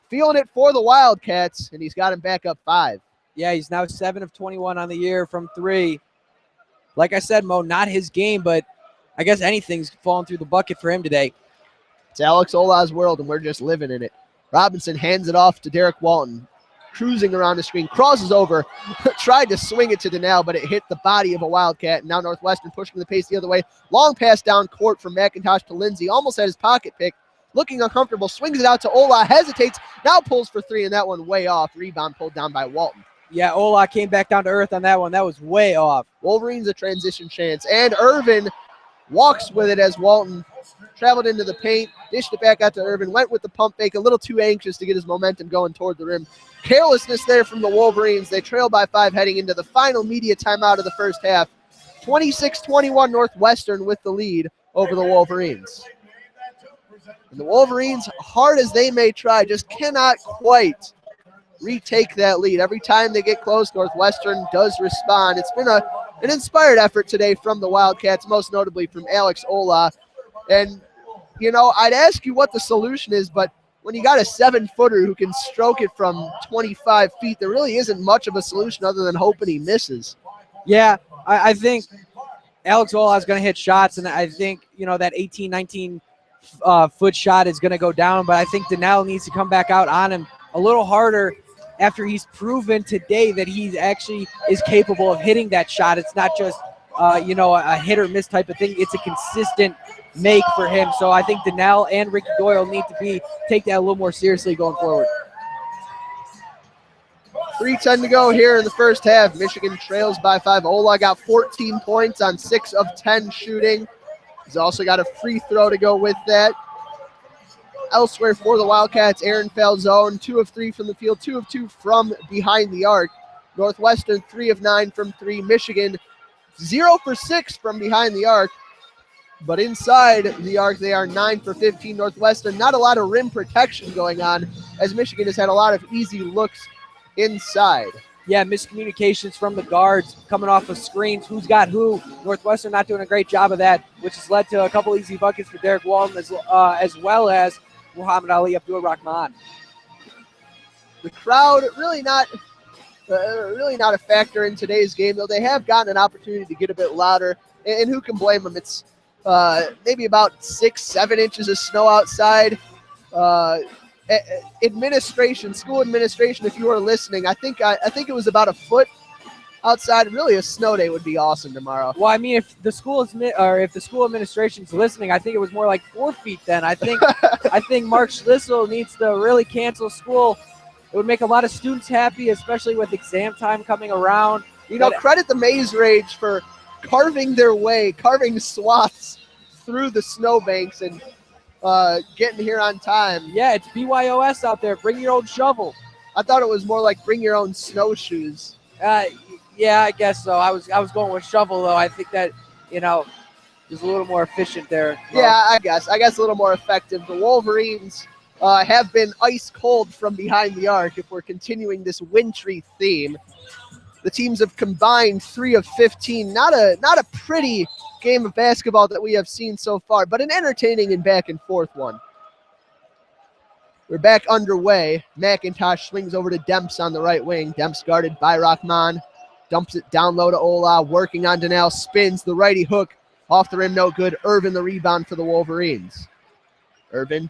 feeling it for the Wildcats, and he's got him back up 5. Yeah, he's now 7 of 21 on the year from 3. Like I said, Mo, not his game, but I guess anything's falling through the bucket for him today. It's Alex Ola's world, and we're just living in it. Robinson hands it off to Derek Walton, cruising around the screen, crosses over, tried to swing it to Donnell, but it hit the body of a Wildcat, and now Northwestern pushing the pace the other way. Long pass down court from McIntosh to Lindsay, almost had his pocket pick, looking uncomfortable, swings it out to Ola, hesitates, now pulls for 3, and that one way off. Rebound pulled down by Walton. Yeah, Ola came back down to earth on that one. That was way off. Wolverines a transition chance, and Irvin walks with it as Walton traveled into the paint, dished it back out to Irvin, went with the pump fake, a little too anxious to get his momentum going toward the rim. Carelessness there from the Wolverines. They trail by 5 heading into the final media timeout of the first half. 26-21 Northwestern with the lead over the Wolverines. And the Wolverines, hard as they may try, just cannot quite retake that lead. Every time they get close, Northwestern does respond. It's been an inspired effort today from the Wildcats, most notably from Alex Ola. And, you know, I'd ask you what the solution is, but when you got a 7-footer who can stroke it from 25 feet, there really isn't much of a solution other than hoping he misses. Yeah, I think Alex Ola is going to hit shots, and I think, you know, that 18, 19 foot shot is going to go down, but I think Donnell needs to come back out on him a little harder after he's proven today that he actually is capable of hitting that shot. It's not just, you know, a hit or miss type of thing. It's a consistent make for him. So I think Donnell and Ricky Doyle need to take that a little more seriously going forward. 3:10 to go here in the first half. Michigan trails by 5. Ola got 14 points on 6 of 10 shooting. He's also got a free throw to go with that. Elsewhere for the Wildcats, Aaron Falzone, 2 of 3 from the field, 2 of 2 from behind the arc. Northwestern, 3 of 9 from 3. Michigan, 0 for 6 from behind the arc. But inside the arc, they are 9 for 15. Northwestern, not a lot of rim protection going on, as Michigan has had a lot of easy looks inside. Yeah, miscommunications from the guards coming off of screens. Who's got who? Northwestern not doing a great job of that, which has led to a couple easy buckets for Derek Walton as well as Muhammad Ali Abdul-Rahman. The crowd really not a factor in today's game, though they have gotten an opportunity to get a bit louder, and who can blame them? It's maybe about 6-7 inches of snow outside. School administration, if you are listening, I think it was about a foot outside. Really, a snow day would be awesome tomorrow. Well, I mean, if the school administration's listening, I think it was more like 4 feet then. I think Mark Schlissel needs to really cancel school. It would make a lot of students happy, especially with exam time coming around. You know, credit the Maze Rage for carving swaths through the snowbanks and getting here on time. Yeah, it's BYOS out there. Bring your own shovel. I thought it was more like bring your own snowshoes. Yeah, I guess so. I was going with shovel though. I think that, you know, is a little more efficient there. Yeah, I guess a little more effective. The Wolverines have been ice cold from behind the arc. If we're continuing this wintry theme, the teams have combined 3 of 15. Not a pretty game of basketball that we have seen so far, but an entertaining and back and forth one. We're back underway. McIntosh swings over to Demps on the right wing. Demps guarded by Rahman. Dumps it down low to Ola, working on Donnell, spins the righty hook. Off the rim, no good. Irvin the rebound for the Wolverines. Irvin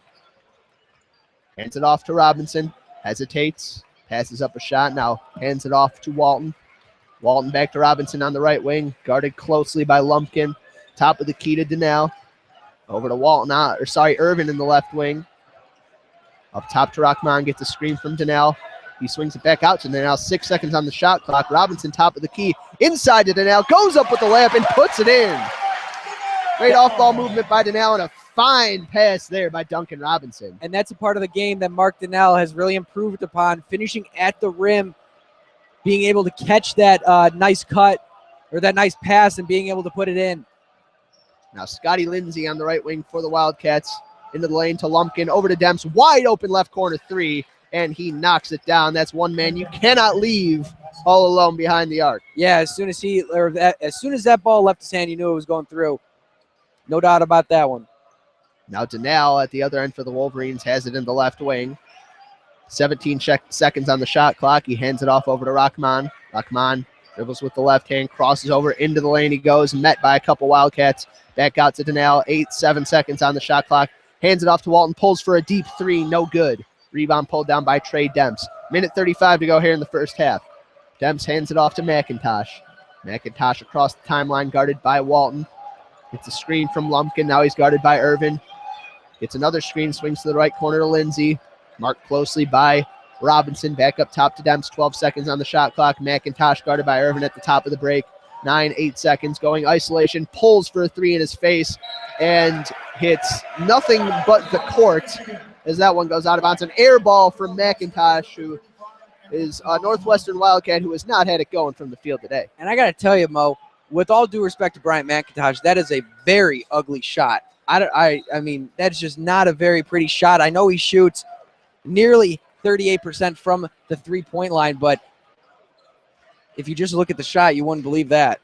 hands it off to Robinson. hesitates, passes up a shot, now hands it off to Walton. Walton back to Robinson on the right wing, guarded closely by Lumpkin. Top of the key to Donnell. Over to Walton, Irvin in the left wing. Up top to Rahman, gets a screen from Donnell. He swings it back out to Donnell. 6 seconds on the shot clock. Robinson, top of the key. Inside to Donnell. Goes up with the layup and puts it in. Great off-ball movement by Donnell and a fine pass there by Duncan Robinson. And that's a part of the game that Mark Donnell has really improved upon, finishing at the rim, being able to catch that nice cut or that nice pass and being able to put it in. Now Scotty Lindsay on the right wing for the Wildcats. Into the lane to Lumpkin. Over to Demps. Wide open left corner three. And he knocks it down. That's one man you cannot leave all alone behind the arc. Yeah, as soon as that ball left his hand, you knew it was going through. No doubt about that one. Now Donnell at the other end for the Wolverines has it in the left wing. 17 seconds on the shot clock. He hands it off over to Rahman. Rahman dribbles with the left hand, crosses over into the lane. He goes, met by a couple Wildcats. Back out to Donnell. 7 seconds on the shot clock. Hands it off to Walton. Pulls for a deep three. No good. Rebound pulled down by Trey Demps. Minute 35 to go here in the first half. Demps hands it off to McIntosh. McIntosh across the timeline, guarded by Walton. Gets a screen from Lumpkin. Now he's guarded by Irvin. Gets another screen, swings to the right corner to Lindsay. Marked closely by Robinson. Back up top to Demps. 12 seconds on the shot clock. McIntosh guarded by Irvin at the top of the break. 8 seconds going isolation. Pulls for a three in his face and hits nothing but the court as that one goes out of bounds. An air ball from McIntosh, who is a Northwestern Wildcat who has not had it going from the field today. And I got to tell you, Mo, with all due respect to Bryant McIntosh, that is a very ugly shot. I mean, that's just not a very pretty shot. I know he shoots nearly 38% from the three-point line, but if you just look at the shot, you wouldn't believe that.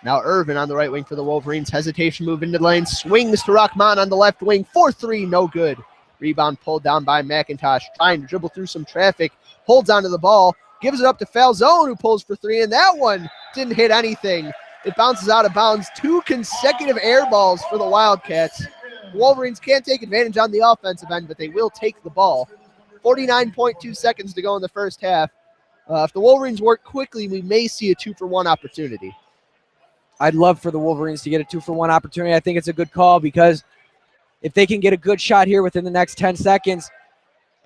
Now Irvin on the right wing for the Wolverines. Hesitation move into the lane. Swings to Rahman on the left wing. 4-3, no good. Rebound pulled down by McIntosh. Trying to dribble through some traffic. Holds onto the ball. Gives it up to Falzone, who pulls for three. And that one didn't hit anything. It bounces out of bounds. 2 consecutive air balls for the Wildcats. The Wolverines can't take advantage on the offensive end, but they will take the ball. 49.2 seconds to go in the first half. If the Wolverines work quickly, we may see a 2-for-1 opportunity. I'd love for the Wolverines to get a 2-for-1 opportunity. I think it's a good call because if they can get a good shot here within the next 10 seconds.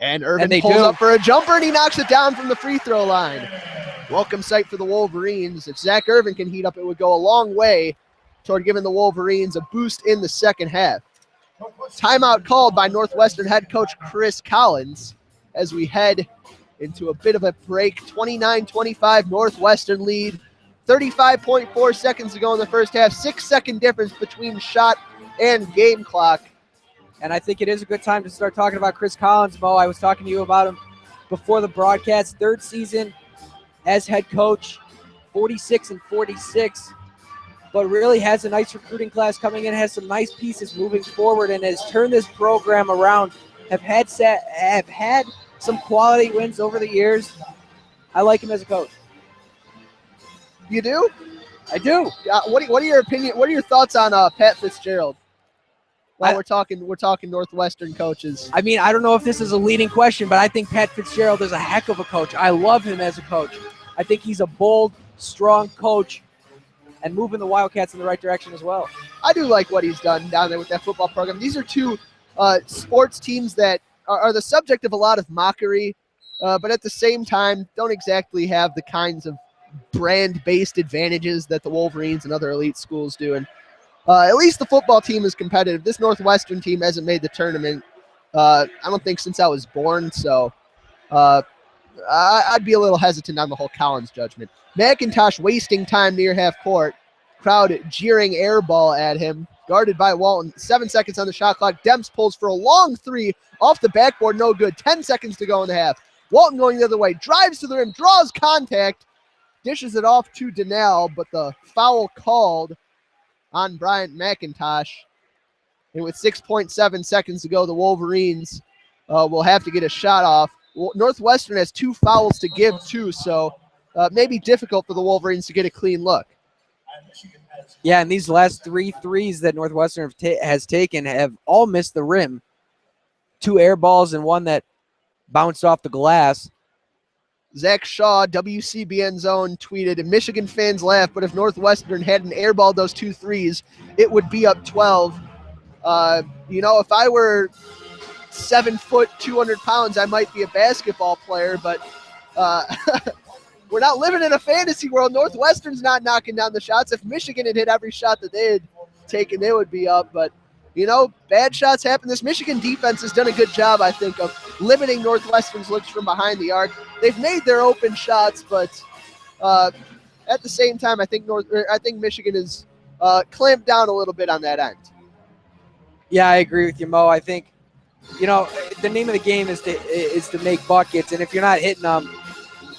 And Irvin pulls up for a jumper, and he knocks it down from the free throw line. Welcome sight for the Wolverines. If Zach Irvin can heat up, it would go a long way toward giving the Wolverines a boost in the second half. Timeout called by Northwestern head coach Chris Collins as we head into a bit of a break. 29-25 Northwestern lead. 35.4 seconds to go in the first half. 6-second difference between shot and game clock. And I think it is a good time to start talking about Chris Collins, Mo. I was talking to you about him before the broadcast. 3rd season as head coach, 46-46. But really has a nice recruiting class coming in, has some nice pieces moving forward, and has turned this program around. Have had some quality wins over the years. I like him as a coach. You do? I do. What are your opinion? What are your thoughts on Pat Fitzgerald? While we're talking Northwestern coaches. I mean, I don't know if this is a leading question, but I think Pat Fitzgerald is a heck of a coach. I love him as a coach. I think he's a bold, strong coach and moving the Wildcats in the right direction as well. I do like what he's done down there with that football program. These are two sports teams that are the subject of a lot of mockery, but at the same time don't exactly have the kinds of brand-based advantages that the Wolverines and other elite schools do. And at least the football team is competitive. This Northwestern team hasn't made the tournament, I don't think, since I was born. So I'd be a little hesitant on the whole Collins judgment. McIntosh wasting time near half court. Crowd jeering air ball at him. Guarded by Walton. 7 seconds on the shot clock. Demps pulls for a long three off the backboard. No good. 10 seconds to go in the half. Walton going the other way. Drives to the rim. Draws contact. Dishes it off to Donnell, but the foul called on Bryant McIntosh. And with 6.7 seconds to go, the Wolverines will have to get a shot off. Northwestern has 2 fouls to give to, so maybe difficult for the Wolverines to get a clean look. Yeah, and these last 3 threes that Northwestern has taken have all missed the rim. 2 air balls and one that bounced off the glass. Zach Shaw, WCBN Zone, tweeted, Michigan fans laugh, but if Northwestern hadn't airballed those 2 threes, it would be up 12. If I were 7 foot, 200 pounds, I might be a basketball player, but we're not living in a fantasy world. Northwestern's not knocking down the shots. If Michigan had hit every shot that they had taken, they would be up. But, bad shots happen. This Michigan defense has done a good job, I think, of limiting Northwestern's looks from behind the arc. They've made their open shots, but at the same time, I think Michigan has clamped down a little bit on that end. Yeah, I agree with you, Mo. I think, the name of the game is to make buckets, and if you're not hitting them,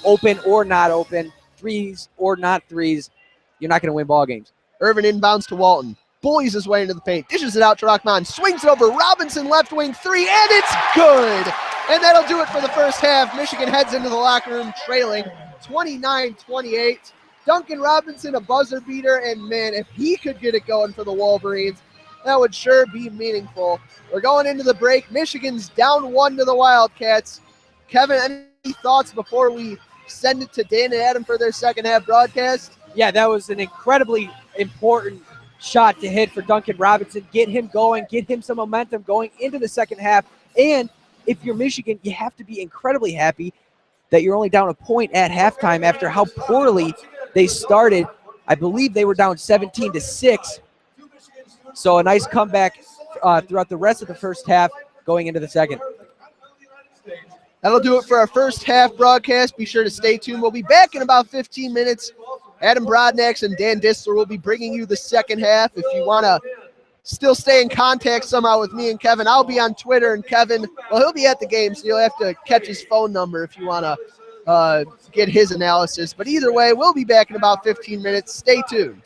open or not open, threes or not threes, you're not going to win ball games. Irvin inbounds to Walton. Bullies his way into the paint. Dishes it out to Rahman. Swings it over. Robinson left wing three, and it's good. And that'll do it for the first half. Michigan heads into the locker room trailing 29-28. Duncan Robinson, a buzzer beater, and man, if he could get it going for the Wolverines, that would sure be meaningful. We're going into the break. Michigan's down 1 to the Wildcats. Kevin, any thoughts before we send it to Dan and Adam for their second half broadcast? Yeah, that was an incredibly important shot to hit for Duncan Robinson. Get him going, get him some momentum going into the second half. And if you're Michigan, you have to be incredibly happy that you're only down a point at halftime after how poorly they started. I believe they were down 17-6. So a nice comeback throughout the rest of the first half going into the second. That'll do it for our first half broadcast. Be sure to stay tuned. We'll be back in about 15 minutes. Adam Brodnax and Dan Disler will be bringing you the second half. If you want to still stay in contact somehow with me and Kevin, I'll be on Twitter, and Kevin, well, he'll be at the game, so you'll have to catch his phone number if you want to get his analysis. But either way, we'll be back in about 15 minutes. Stay tuned.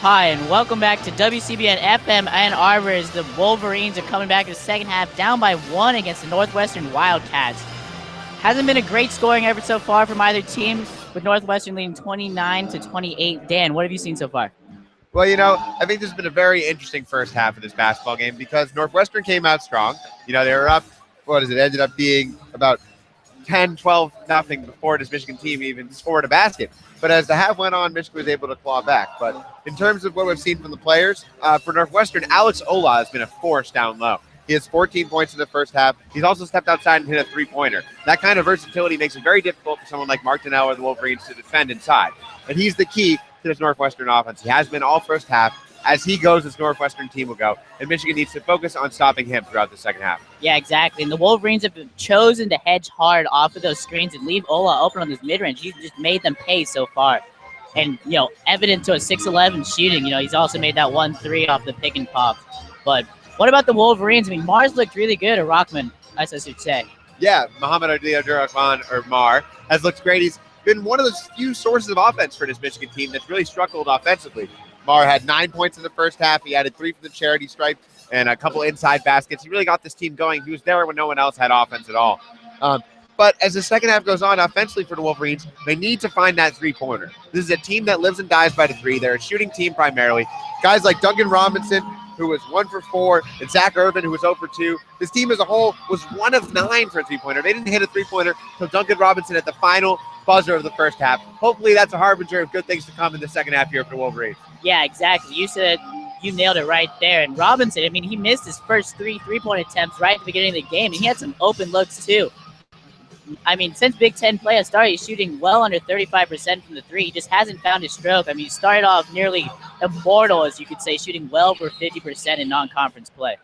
Hi, and welcome back to WCBN FM Ann Arbor as the Wolverines are coming back in the second half, down by 1 against the Northwestern Wildcats. Hasn't been a great scoring effort so far from either team, with Northwestern leading 29-28. Dan, what have you seen so far? Well, I think this has been a very interesting first half of this basketball game because Northwestern came out strong. They were up, it ended up being about 10, 12, nothing before this Michigan team even scored a basket. But as the half went on, Michigan was able to claw back. But in terms of what we've seen from the players, for Northwestern, Alex Ola has been a force down low. He has 14 points in the first half. He's also stepped outside and hit a three-pointer. That kind of versatility makes it very difficult for someone like Martinell or the Wolverines to defend inside. And he's the key to this Northwestern offense. He has been all first half. As he goes, this Northwestern team will go. And Michigan needs to focus on stopping him throughout the second half. Yeah, exactly. And the Wolverines have chosen to hedge hard off of those screens and leave Ola open on this mid-range. He's just made them pay so far. And, evident to a 6'11 shooting. He's also made that 1-3 off the pick and pop. But what about the Wolverines? I mean, Mars looked really good, or Rockman, as I should say. Yeah, Muhammad Abdul-Rahman, or Mar, has looked great. He's been one of those few sources of offense for this Michigan team that's really struggled offensively. Mar had 9 points in the first half. He added 3 from the charity stripe and a couple inside baskets. He really got this team going. He was there when no one else had offense at all. But as the second half goes on, offensively for the Wolverines, they need to find that three-pointer. This is a team that lives and dies by the three. They're a shooting team primarily. Guys like Duncan Robinson, who was 1 for 4, and Zach Irvin, who was 0 for 2. This team as a whole was 1 of 9 for a three-pointer. They didn't hit a three-pointer until Duncan Robinson at the final buzzer of the first half. Hopefully that's a harbinger of good things to come in the second half here for the Wolverines. Yeah, exactly. You nailed it right there. And Robinson, he missed his first 3 three-point attempts right at the beginning of the game, and he had some open looks too. Since Big Ten play has started, he's shooting well under 35% from the three. He just hasn't found his stroke. He started off nearly immortal, as you could say, shooting well over 50% in non-conference play.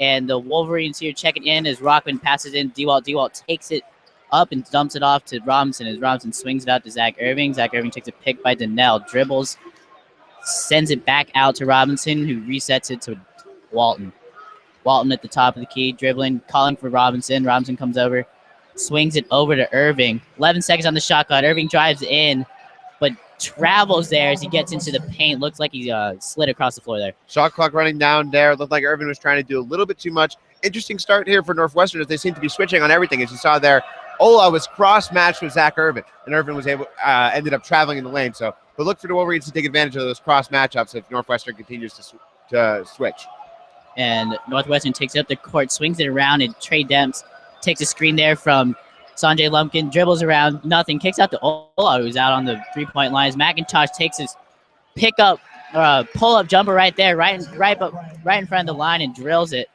And the Wolverines here checking in as Rockman passes in. Dewalt takes it up and dumps it off to Robinson as Robinson swings it out to Zach Irving. Zach Irving takes a pick by Donnell, dribbles, sends it back out to Robinson, who resets it to Walton. Walton at the top of the key, dribbling, calling for Robinson. Robinson comes over, swings it over to Irving. 11 seconds on the shot clock. Irving drives in, but travels there as he gets into the paint. Looks like he slid across the floor there. Shot clock running down there. Looked like Irving was trying to do a little bit too much. Interesting start here for Northwestern as they seem to be switching on everything. As you saw there, Ola was cross-matched with Zach Irvin, and Irvin was ended up traveling in the lane. So we'll look for the Wolverines to take advantage of those cross matchups if Northwestern continues to switch. And Northwestern takes up the court, swings it around, and Trey Demps takes a screen there from Sanjay Lumpkin, dribbles around, nothing, kicks out to Ola, who's out on the three-point lines. McIntosh takes his pull-up jumper right there, right in front of the line, and drills it.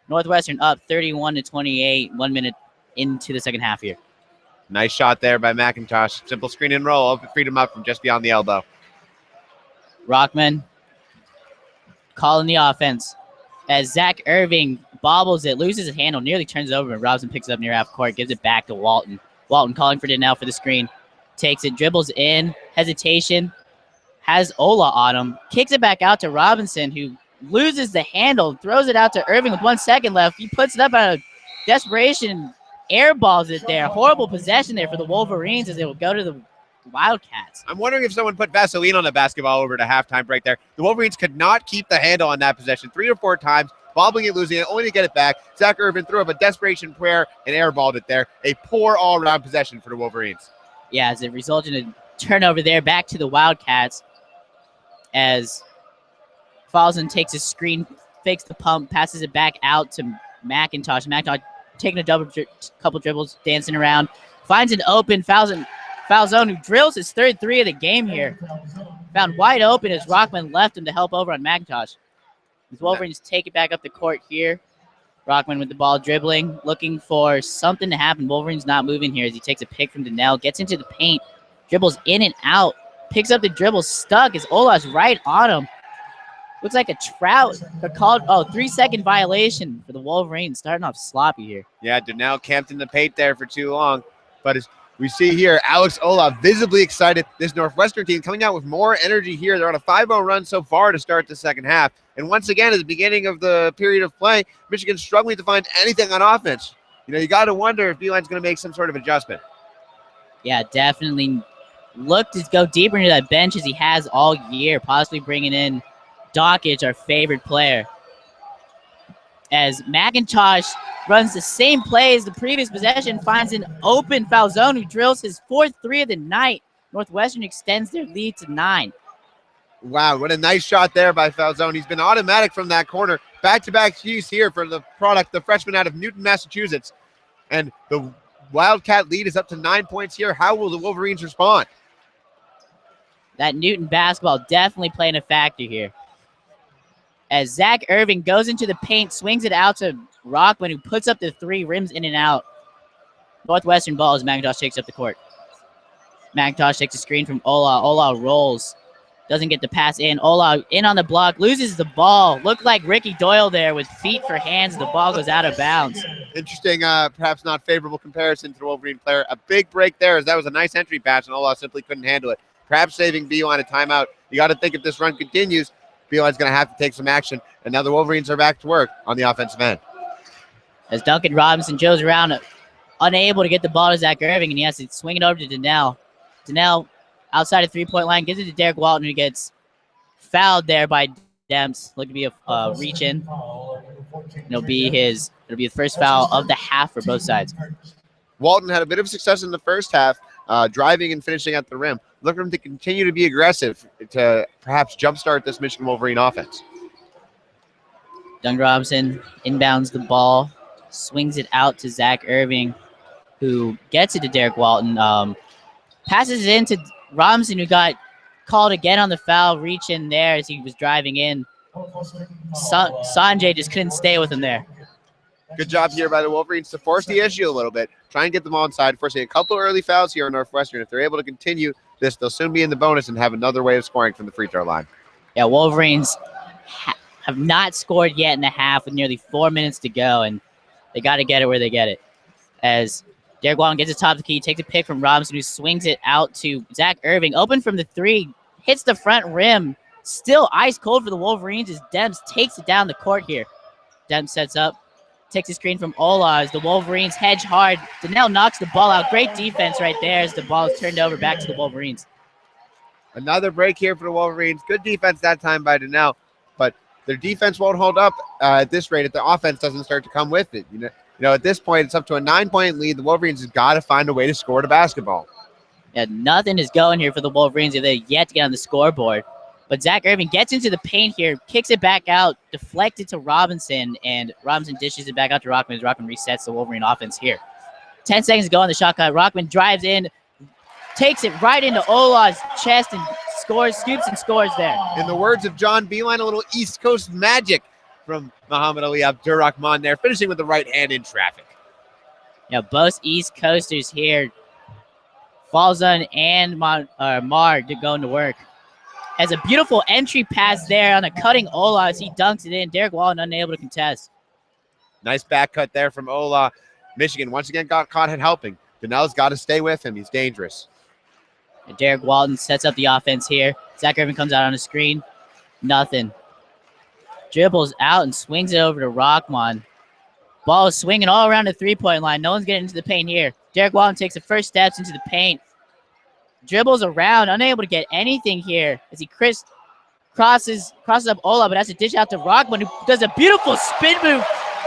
Northwestern up 31-28, 1 minute into the second half here. Nice shot there by McIntosh. Simple screen and roll, freed him up from just beyond the elbow. Rockman calling the offense as Zach Irving bobbles it, loses his handle, nearly turns it over, and Robinson picks it up near half court, gives it back to Walton. Walton calling for Donnell for the screen. Takes it, dribbles in, hesitation, has Ola on him, kicks it back out to Robinson, who loses the handle, throws it out to Irving with 1 second left. He puts it up out of desperation, airballs it there. Horrible possession there for the Wolverines as they will go to the Wildcats. I'm wondering if someone put Vaseline on the basketball over the halftime break there. The Wolverines could not keep the handle on that possession 3 or 4 times, bobbling it, losing it, only to get it back. Zach Irvin threw up a desperation prayer and airballed it there. A poor all-around possession for the Wolverines. Yeah, as it resulted in a turnover there, back to the Wildcats as Falzen takes a screen, fakes the pump, passes it back out to McIntosh. McIntosh taking a couple dribbles, dancing around, finds an open foul zone, who drills his third 3 of the game here. Found wide open as Rockman left him to help over on McIntosh. The Wolverines take it back up the court here. Rockman with the ball, dribbling, looking for something to happen. Wolverines not moving here as he takes a pick from Donnell, gets into the paint, dribbles in and out, picks up the dribble, stuck as Ola's right on him. Looks like a Trout. They're called 3-second violation for the Wolverines, starting off sloppy here. Yeah, Donnell camped in the paint there for too long. But as we see here, Alex Ola visibly excited. This Northwestern team coming out with more energy here. They're on a 5-0 run so far to start the second half. And once again, at the beginning of the period of play, Michigan's struggling to find anything on offense. You got to wonder if Beeline's going to make some sort of adjustment. Yeah, definitely look to go deeper into that bench as he has all year, possibly bringing in Dockage, our favorite player. As McIntosh runs the same play as the previous possession, finds an open Falzone who drills his 4th 3 of the night. Northwestern extends their lead to 9. Wow, what a nice shot there by Falzone. He's been automatic from that corner. Back-to-back use here for the freshman out of Newton, Massachusetts. And the Wildcat lead is up to 9 points here. How will the Wolverines respond? That Newton basketball definitely playing a factor here. As Zach Irving goes into the paint, swings it out to Rockman, who puts up the 3, rims in and out. Northwestern ball as McIntosh takes up the court. McIntosh takes a screen from Ola. Ola rolls. Doesn't get the pass in. Ola in on the block. Loses the ball. Looked like Ricky Doyle there with feet for hands. The ball goes out of bounds. Interesting, perhaps not favorable comparison to the Wolverine player. A big break there, as that was a nice entry pass, and Ola simply couldn't handle it. Perhaps saving BU on a timeout. You got to think if this run continues, BU is going to have to take some action. And now the Wolverines are back to work on the offensive end. As Duncan Robinson goes around, unable to get the ball to Zach Irving, and he has to swing it over to Donnell. Donnell outside of 3-point line, gives it to Derek Walton, who gets fouled there by Demps. Look to be a reach in. It'll be the first foul of the half for both sides. Walton had a bit of success in the first half, driving and finishing at the rim. Look for him to continue to be aggressive to perhaps jumpstart this Michigan Wolverine offense. Duncan Robinson inbounds the ball, swings it out to Zach Irving, who gets it to Derek Walton. Passes it into Robinson, who got called again on the foul, reach in there as he was driving in. Sanjay just couldn't stay with him there. Good job here by the Wolverines to force the issue a little bit. Try and get them all inside, forcing a couple early fouls here in Northwestern. If they're able to continue this, they'll soon be in the bonus and have another way of scoring from the free throw line. Yeah, Wolverines have not scored yet in the half with nearly 4 minutes to go, and they got to get it where they get it. As Derek Walton gets it top of the key, takes a pick from Robinson, who swings it out to Zach Irving. Open from the 3, hits the front rim. Still ice cold for the Wolverines as Demps takes it down the court here. Demps sets up, takes a screen from Ola as the Wolverines hedge hard. Donnell knocks the ball out. Great defense right there as the ball is turned over back to the Wolverines. Another break here for the Wolverines. Good defense that time by Donnell, but their defense won't hold up at this rate if the offense doesn't start to come with it. You know, at this point, it's up to a 9-point lead. The Wolverines have got to find a way to score the basketball. Yeah, nothing is going here for the Wolverines. They're yet to get on the scoreboard. But Zach Irving gets into the paint here, kicks it back out, deflected to Robinson, and Robinson dishes it back out to Rockman as Rockman resets the Wolverine offense here. 10 seconds to go on the shot clock. Rockman drives in, takes it right into Ola's chest and scoops and scores there. In the words of John Beeline, a little East Coast magic from Muhammad Ali Abdurrahman there, finishing with the right hand in traffic. Yeah, both East Coasters here. Falzone and Mar going to work. Has a beautiful entry pass there on a cutting Ola as he dunks it in. Derek Walton unable to contest. Nice back cut there from Ola. Michigan once again got caught at helping. Donnell's got to stay with him. He's dangerous. And Derek Walton sets up the offense here. Zach Irving comes out on a screen. Nothing. Dribbles out and swings it over to Rockman. Ball is swinging all around the 3-point line. No one's getting into the paint here. Derek Walton takes the first steps into the paint. Dribbles around, unable to get anything here as he crosses up Ola, but has to dish out to Rockman, who does a beautiful spin move,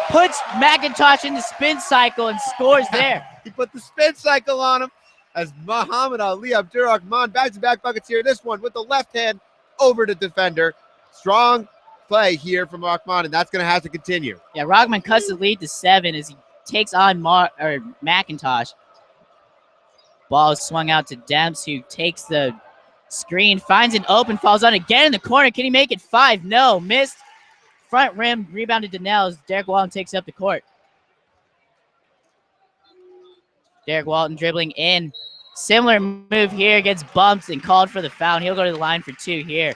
puts McIntosh in the spin cycle and scores there. He put the spin cycle on him as Muhammad Ali Abdurrahman back-to-back buckets here. This one with the left hand over to defender. Strong play here from Rockman, and that's going to have to continue. Yeah, Rockman cuts the lead to 7 as he takes on McIntosh. Ball is swung out to Demps, who takes the screen, finds an open, falls on again in the corner. Can he make it 5? No, missed. Front rim, rebounded to Donnell as Derek Walton takes up the court. Derek Walton dribbling in. Similar move here, gets bumped and called for the foul. And he'll go to the line for 2 here.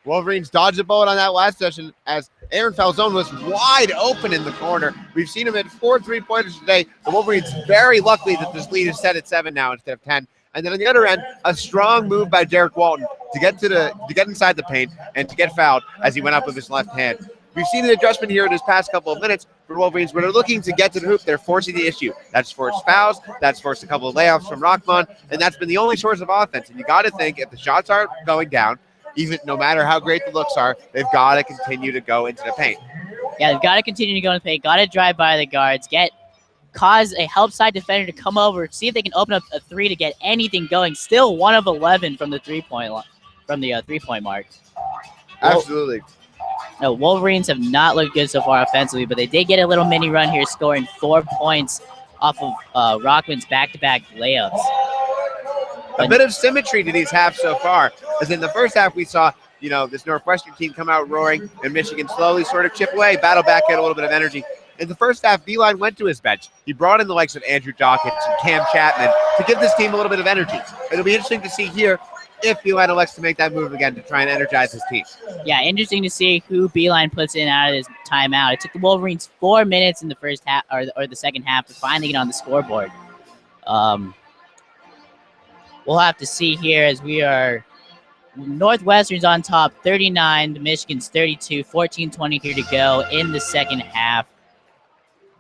Wolverines dodged a bullet on that last session as Aaron Falzone was wide open in the corner. We've seen him at 4 3-pointers today. The Wolverines very lucky that this lead is set at 7 now instead of 10. And then on the other end, a strong move by Derek Walton to get inside the paint and to get fouled as he went up with his left hand. We've seen an adjustment here in this past couple of minutes for Wolverines. When they're looking to get to the hoop, they're forcing the issue. That's forced fouls. That's forced a couple of layups from Rockman, and that's been the only source of offense. And you got to think if the shots aren't going down, even no matter how great the looks are, they've got to continue to go into the paint. Yeah, they've got to continue to go in the paint. Got to drive by the guards. Cause a help side defender to come over, see if they can open up a three to get anything going. Still 1 of 11 from the 3-point line, from the 3-point mark. Absolutely. No, Wolverines have not looked good so far offensively, but they did get a little mini run here, scoring 4 points off of Rockman's back-to-back layups. A bit of symmetry to these halves so far, as in the first half we saw, this Northwestern team come out roaring, and Michigan slowly sort of chip away, battle back, get a little bit of energy. In the first half, Beeline went to his bench. He brought in the likes of Andrew Dawkins and Cam Chapman to give this team a little bit of energy. It'll be interesting to see here if Beeline elects to make that move again to try and energize his team. Yeah, interesting to see who Beeline puts in out of his timeout. It took the Wolverines 4 minutes in the first half or the second half to finally get on the scoreboard. We'll have to see here as we are. Northwestern's on top, 39 to Michigan's 32, 14:20 here to go in the second half.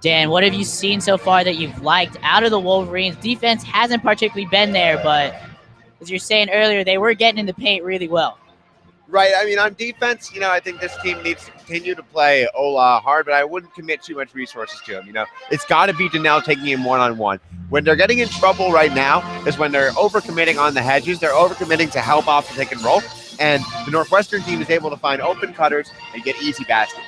Dan, what have you seen so far that you've liked out of the Wolverines? Defense hasn't particularly been there, but as you're saying earlier, they were getting in the paint really well. Right. I mean, on defense, I think this team needs to continue to play Ola hard, but I wouldn't commit too much resources to him. It's got to be Donnell taking him one-on-one. When they're getting in trouble right now is when they're overcommitting on the hedges. They're overcommitting to help off the pick and roll, and the Northwestern team is able to find open cutters and get easy baskets.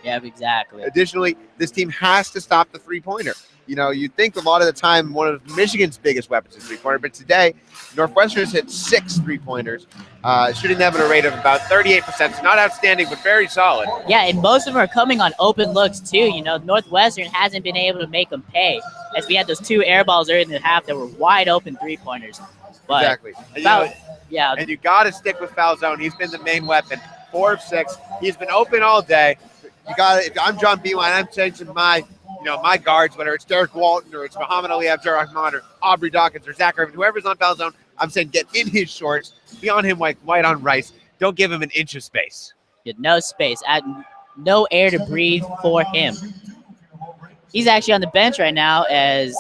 Yeah, exactly. Additionally, this team has to stop the three-pointer. You think a lot of the time one of Michigan's biggest weapons is three-pointer, but today Northwestern has hit 6 three-pointers, shooting them at a rate of about 38%. It's not outstanding, but very solid. Yeah, and most of them are coming on open looks too. Northwestern hasn't been able to make them pay, as we had those 2 air balls early in the half that were wide open three-pointers. But exactly. And you got to stick with foul zone. He's been the main weapon. 4 of 6. He's been open all day. If I'm John Beeline, I'm changing my guards, whether it's Derek Walton or it's Muhammad Ali Abdurrahman or Aubrey Dawkins or Zach Irvin, whoever's on foul zone, I'm saying get in his shorts, be on him like white on rice. Don't give him an inch of space. No space, no air to breathe for him. He's actually on the bench right now as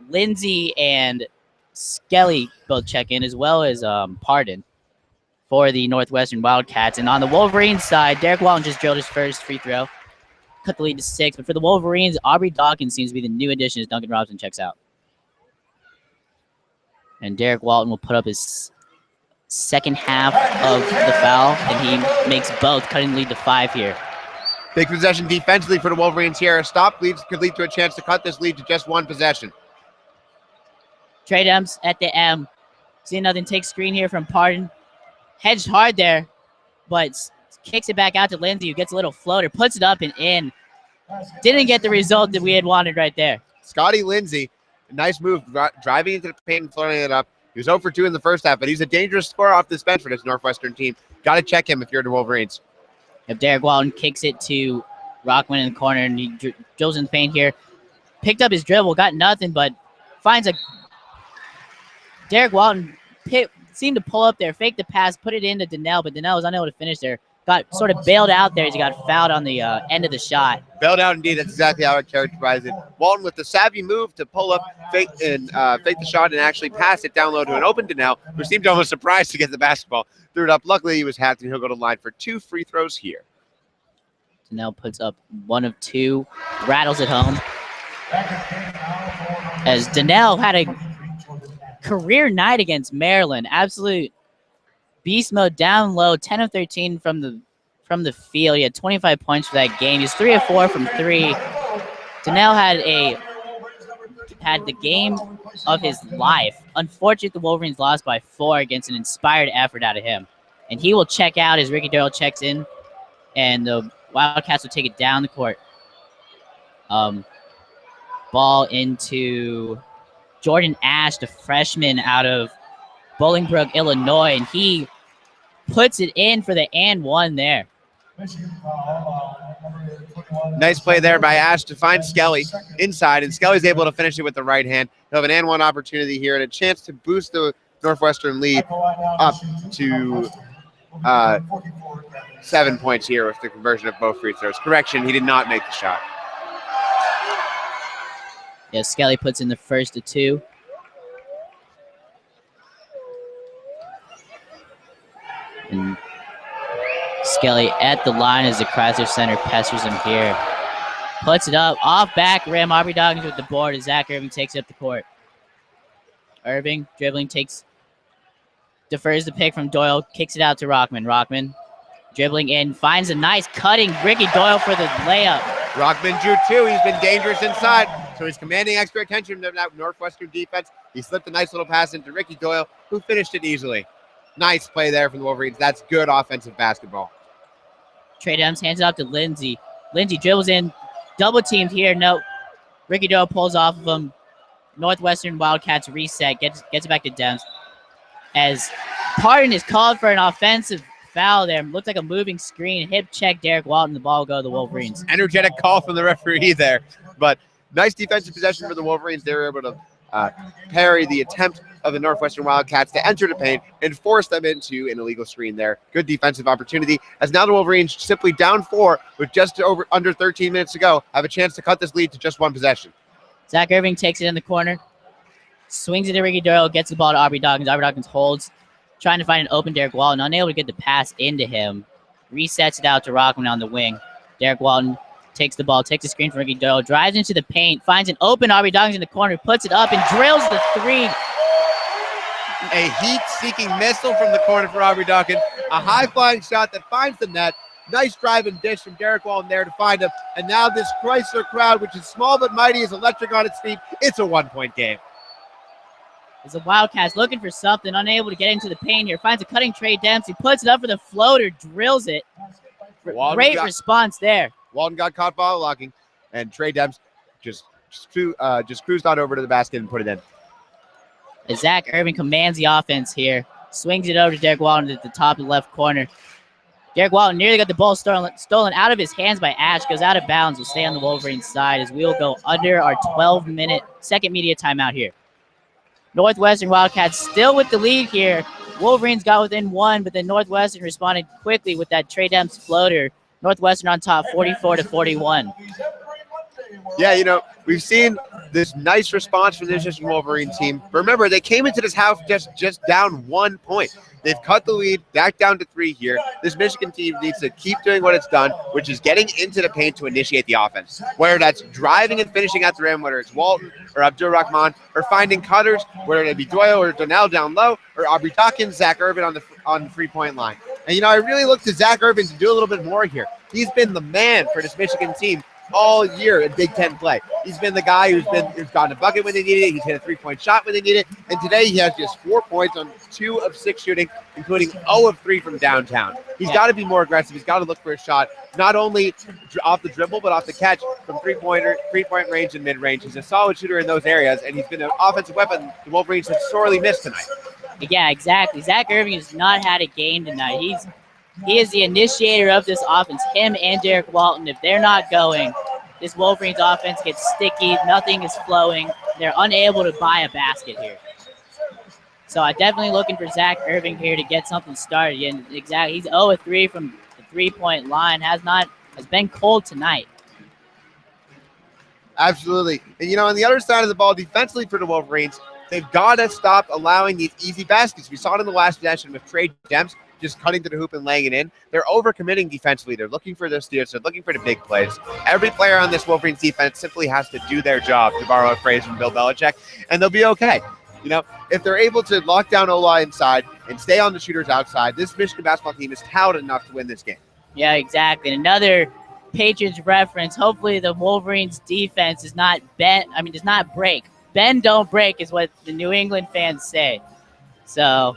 Lindsay and Skelly both check in, as well as Pardon for the Northwestern Wildcats. And on the Wolverines side, Derek Walton just drilled his first free throw. Cut the lead to 6. But for the Wolverines, Aubrey Dawkins seems to be the new addition as Duncan Robinson checks out. And Derek Walton will put up his second half of the foul, and he makes both, cutting the lead to 5 here. Big possession defensively for the Wolverines here. A stop could lead to a chance to cut this lead to just 1 possession. Trey Demps at the M. See nothing, takes screen here from Pardon. Hedged hard there, but kicks it back out to Lindsay, who gets a little floater, puts it up and in. Didn't get the result that we had wanted right there. Scotty Lindsay, a nice move, driving into the paint and floating it up. He was 0 for 2 in the first half, but he's a dangerous scorer off this bench for this Northwestern team. Got to check him if you're the Wolverines. If Derek Walton kicks it to Rockman in the corner, and he drills in the paint here. Picked up his dribble, got nothing, but finds a Derek Walton seemed to pull up there, fake the pass, put it into Donnell, but Donnell was unable to finish there. Got sort of bailed out there as he got fouled on the end of the shot. Bailed out indeed. That's exactly how I would characterize it. Walton with the savvy move to pull up, fake the shot, and actually pass it down low to an open Donnell, who seemed almost surprised to get the basketball. Threw it up. Luckily, he was hacked, and he'll go to the line for 2 free throws here. Donnell puts up 1 of 2, rattles it home. As Donnell had a career night against Maryland. Absolute beast mode down low, 10 of 13 from the field. He had 25 points for that game. He's 3 of 4 from 3. Donnell had the game of his life. Unfortunately, the Wolverines lost by 4 against an inspired effort out of him. And he will check out as Ricky Darrell checks in, and the Wildcats will take it down the court. Ball into Jordan Ash, the freshman out of Bolingbrook, Illinois, and he puts it in for the and 1 there. Nice play there by Ash to find Skelly inside, and Skelly's able to finish it with the right hand. He'll have an and 1 opportunity here and a chance to boost the Northwestern lead up to 7 points here with the conversion of both free throws. Correction, he did not make the shot. Yeah, Skelly puts in the first of 2. And Skelly at the line as the Chrysler Center pesters him here. Puts it up, off back rim. Aubrey Doggins with the board as Zach Irving takes it up the court. Irving dribbling, defers the pick from Doyle, kicks it out to Rockman. Rockman dribbling in, finds a nice cutting Ricky Doyle for the layup. Rockman drew 2. He's been dangerous inside, so he's commanding extra attention from that Northwestern defense. He slipped a nice little pass into Ricky Doyle, who finished it easily. Nice play there from the Wolverines. That's good offensive basketball. Trey Dems hands it off to Lindsey. Lindsey dribbles in, double teamed here. No, Ricky Doyle pulls off of him. Northwestern Wildcats reset, gets it back to Dems. As Pardon is called for an offensive foul there. Looked like a moving screen. Hip check Derek Walton. The ball will go to the Wolverines. Energetic call from the referee there, but nice defensive possession for the Wolverines. They were able to parry the attempt of the Northwestern Wildcats to enter the paint and force them into an illegal screen there. Good defensive opportunity, as now the Wolverines, simply down 4 with just under 13 minutes to go, have a chance to cut this lead to just 1 possession. Zach Irving takes it in the corner, swings it to Ricky Doyle, gets the ball to Aubrey Doggins. Aubrey Doggins holds, trying to find an open Derek Walton, unable to get the pass into him. Resets it out to Rockman on the wing. Derek Walton takes the ball, takes the screen from Ricky Doyle, drives into the paint, finds an open Aubrey Doggins in the corner, puts it up and drills the 3. A heat-seeking missile from the corner for Aubrey Doggins. A high-flying shot that finds the net. Nice drive and dish from Derek Walton there to find him. And now this Chrysler crowd, which is small but mighty, is electric on its feet. It's a 1-point game. As the Wildcats looking for something, unable to get into the paint here. Finds a cutting Trey Dempsey, puts it up for the floater, drills it. Great response there. Walton got caught ball locking, and Trey Dempsey just cruised on over to the basket and put it in. As Zach Irving commands the offense here. Swings it over to Derek Walton at the top of the left corner. Derek Walton nearly got the ball stolen out of his hands by Ash. Goes out of bounds. Will stay on the Wolverines side as we'll go under our 12-minute second media timeout here. Northwestern Wildcats still with the lead here. Wolverines got within 1, but then Northwestern responded quickly with that Trey Dempsey floater. Northwestern on top, 44-41. Yeah, we've seen this nice response from the Michigan Wolverine team. But remember, they came into this house just down 1 point. They've cut the lead back down to 3 here. This Michigan team needs to keep doing what it's done, which is getting into the paint to initiate the offense. Whether that's driving and finishing at the rim, whether it's Walton or Abdur Rahman, or finding cutters, whether it be Doyle or Donnell down low, or Aubrey Dawkins, Zach Irvin on the 3-point line. And, I really look to Zach Irvin to do a little bit more here. He's been the man for this Michigan team all year in Big Ten play. He's been the guy who's gotten a bucket when they needed it. He's hit a 3-point shot when they need it. And today he has just 4 points on 2 of 6 shooting, including 0 of 3 from downtown. He's got to be more aggressive. He's got to look for a shot, not only off the dribble, but off the catch from three-point range and mid-range. He's a solid shooter in those areas, and he's been an offensive weapon the Wolverines have sorely missed tonight. Yeah, exactly. Zach Irving has not had a game tonight. He is the initiator of this offense, him and Derek Walton. If they're not going, this Wolverines offense gets sticky. Nothing is flowing. They're unable to buy a basket here. So I'm definitely looking for Zach Irving here to get something started. And exactly, he's 0 of 3 from the 3-point line. Has been cold tonight. Absolutely. And, on the other side of the ball, defensively for the Wolverines, they've got to stop allowing these easy baskets. We saw it in the last possession with Trey Dempsey just cutting to the hoop and laying it in. They're overcommitting defensively. They're looking for their steals. They're looking for the big plays. Every player on this Wolverines defense simply has to do their job, to borrow a phrase from Bill Belichick, and they'll be okay. If they're able to lock down Ola inside and stay on the shooters outside, this Michigan basketball team is talented enough to win this game. Yeah, exactly. Another Patriots reference. Hopefully the Wolverines defense does not break. Bend, don't break is what the New England fans say. So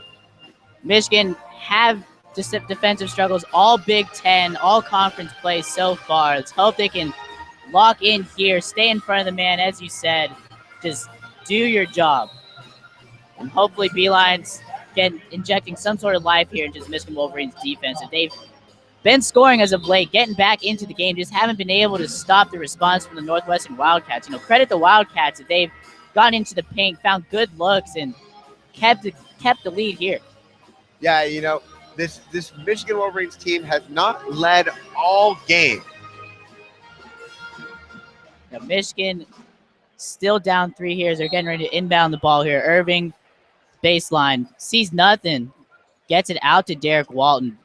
Michigan have just defensive struggles all Big Ten, all conference play so far. Let's hope they can lock in here, stay in front of the man, as you said. Just do your job. And hopefully Beeline's injecting some sort of life here into Michigan Wolverines defense. If they've been scoring as of late, getting back into the game, just haven't been able to stop the response from the Northwestern Wildcats. Credit the Wildcats if they've gotten into the paint, found good looks, and kept the lead here. Yeah, This Michigan Wolverines team has not led all game. Now Michigan still down 3 here as they're getting ready to inbound the ball here. Irving, baseline, sees nothing, gets it out to Derek Walton.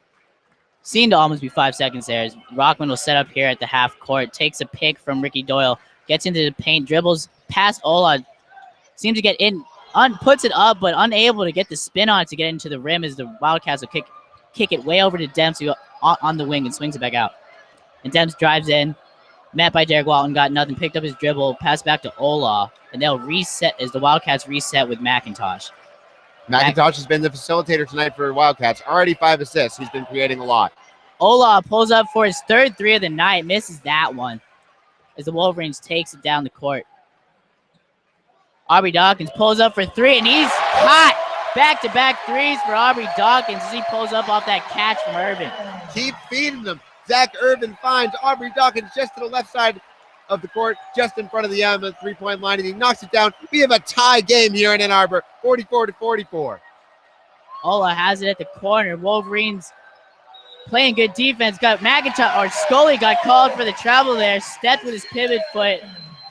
Seemed to almost be 5 seconds there. As Rockman will set up here at the half court, takes a pick from Ricky Doyle, gets into the paint, dribbles past Ola, seems to get in, puts it up, but unable to get the spin on it to get into the rim as the Wildcats will kick it way over to Demps on the wing and swings it back out. And Demps drives in, met by Derek Walton, got nothing, picked up his dribble, passed back to Ola, and they'll reset as the Wildcats reset with McIntosh. McIntosh has been the facilitator tonight for Wildcats. Already 5 assists. He's been creating a lot. Ola pulls up for his 3rd 3 of the night, misses that one as the Wolverines takes it down the court. Aubrey Dawkins pulls up for 3, and he's hot. Back-to-back threes for Aubrey Dawkins as he pulls up off that catch from Irvin. Keep feeding them. Zach Irvin finds Aubrey Dawkins just to the left side of the court, just in front of the three-point line, and he knocks it down. We have a tie game here in Ann Arbor, 44-44. Ola has it at the corner. Wolverines playing good defense. Got McIntosh, or Scully got called for the travel there. Stepped with his pivot foot.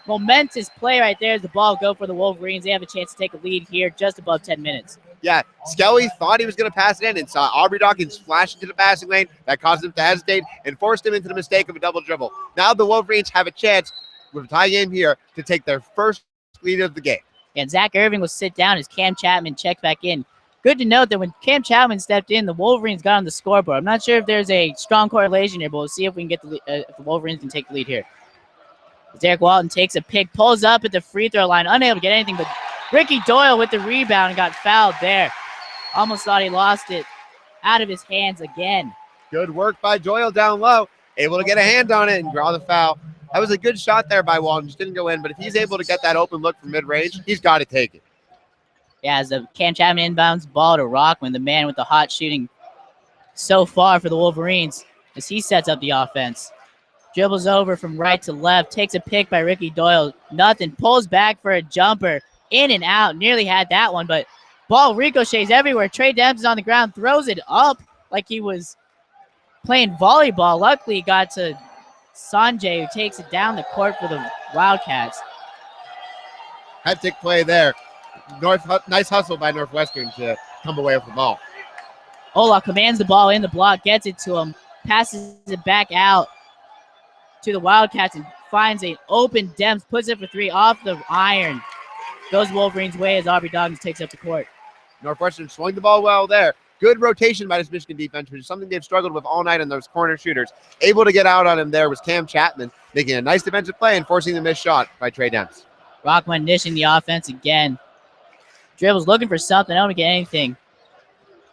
Momentous play right there as the ball go for the Wolverines. They have a chance to take a lead here just above 10 minutes. Yeah, Skelly thought he was going to pass it in and saw Aubrey Dawkins flash into the passing lane. That caused him to hesitate and forced him into the mistake of a double dribble. Now the Wolverines have a chance with a tie game here to take their first lead of the game. And Zach Irving will sit down as Cam Chapman checks back in. Good to note that when Cam Chapman stepped in, the Wolverines got on the scoreboard. I'm not sure if there's a strong correlation here, but we'll see if we can get if the Wolverines can take the lead here. Derek Walton takes a pick, pulls up at the free throw line, unable to get anything, but Ricky Doyle with the rebound and got fouled there. Almost thought he lost it out of his hands again. Good work by Doyle down low, able to get a hand on it and draw the foul. That was a good shot there by Walton, just didn't go in, but if he's able to get that open look from mid-range, he's got to take it. Yeah, as the Cam Chapman inbounds ball to Rockman, the man with the hot shooting so far for the Wolverines, as he sets up the offense. Dribbles over from right to left, takes a pick by Ricky Doyle. Nothing, pulls back for a jumper. In and out, nearly had that one, but ball ricochets everywhere. Trey Demps is on the ground, throws it up like he was playing volleyball. Luckily, he got to Sanjay, who takes it down the court for the Wildcats. Hectic play there. Nice hustle by Northwestern to come away with the ball. Ola commands the ball in the block, gets it to him, passes it back out to the Wildcats and finds an open Demps, puts it for 3 off the iron. Goes Wolverines' way as Aubrey Dawkins takes up the court. Northwestern swung the ball well there. Good rotation by this Michigan defense, which is something they've struggled with all night in those corner shooters. Able to get out on him there was Cam Chapman, making a nice defensive play and forcing the missed shot by Trey Demps. Rockman initiating the offense again. Dribbles looking for something, unable to get anything.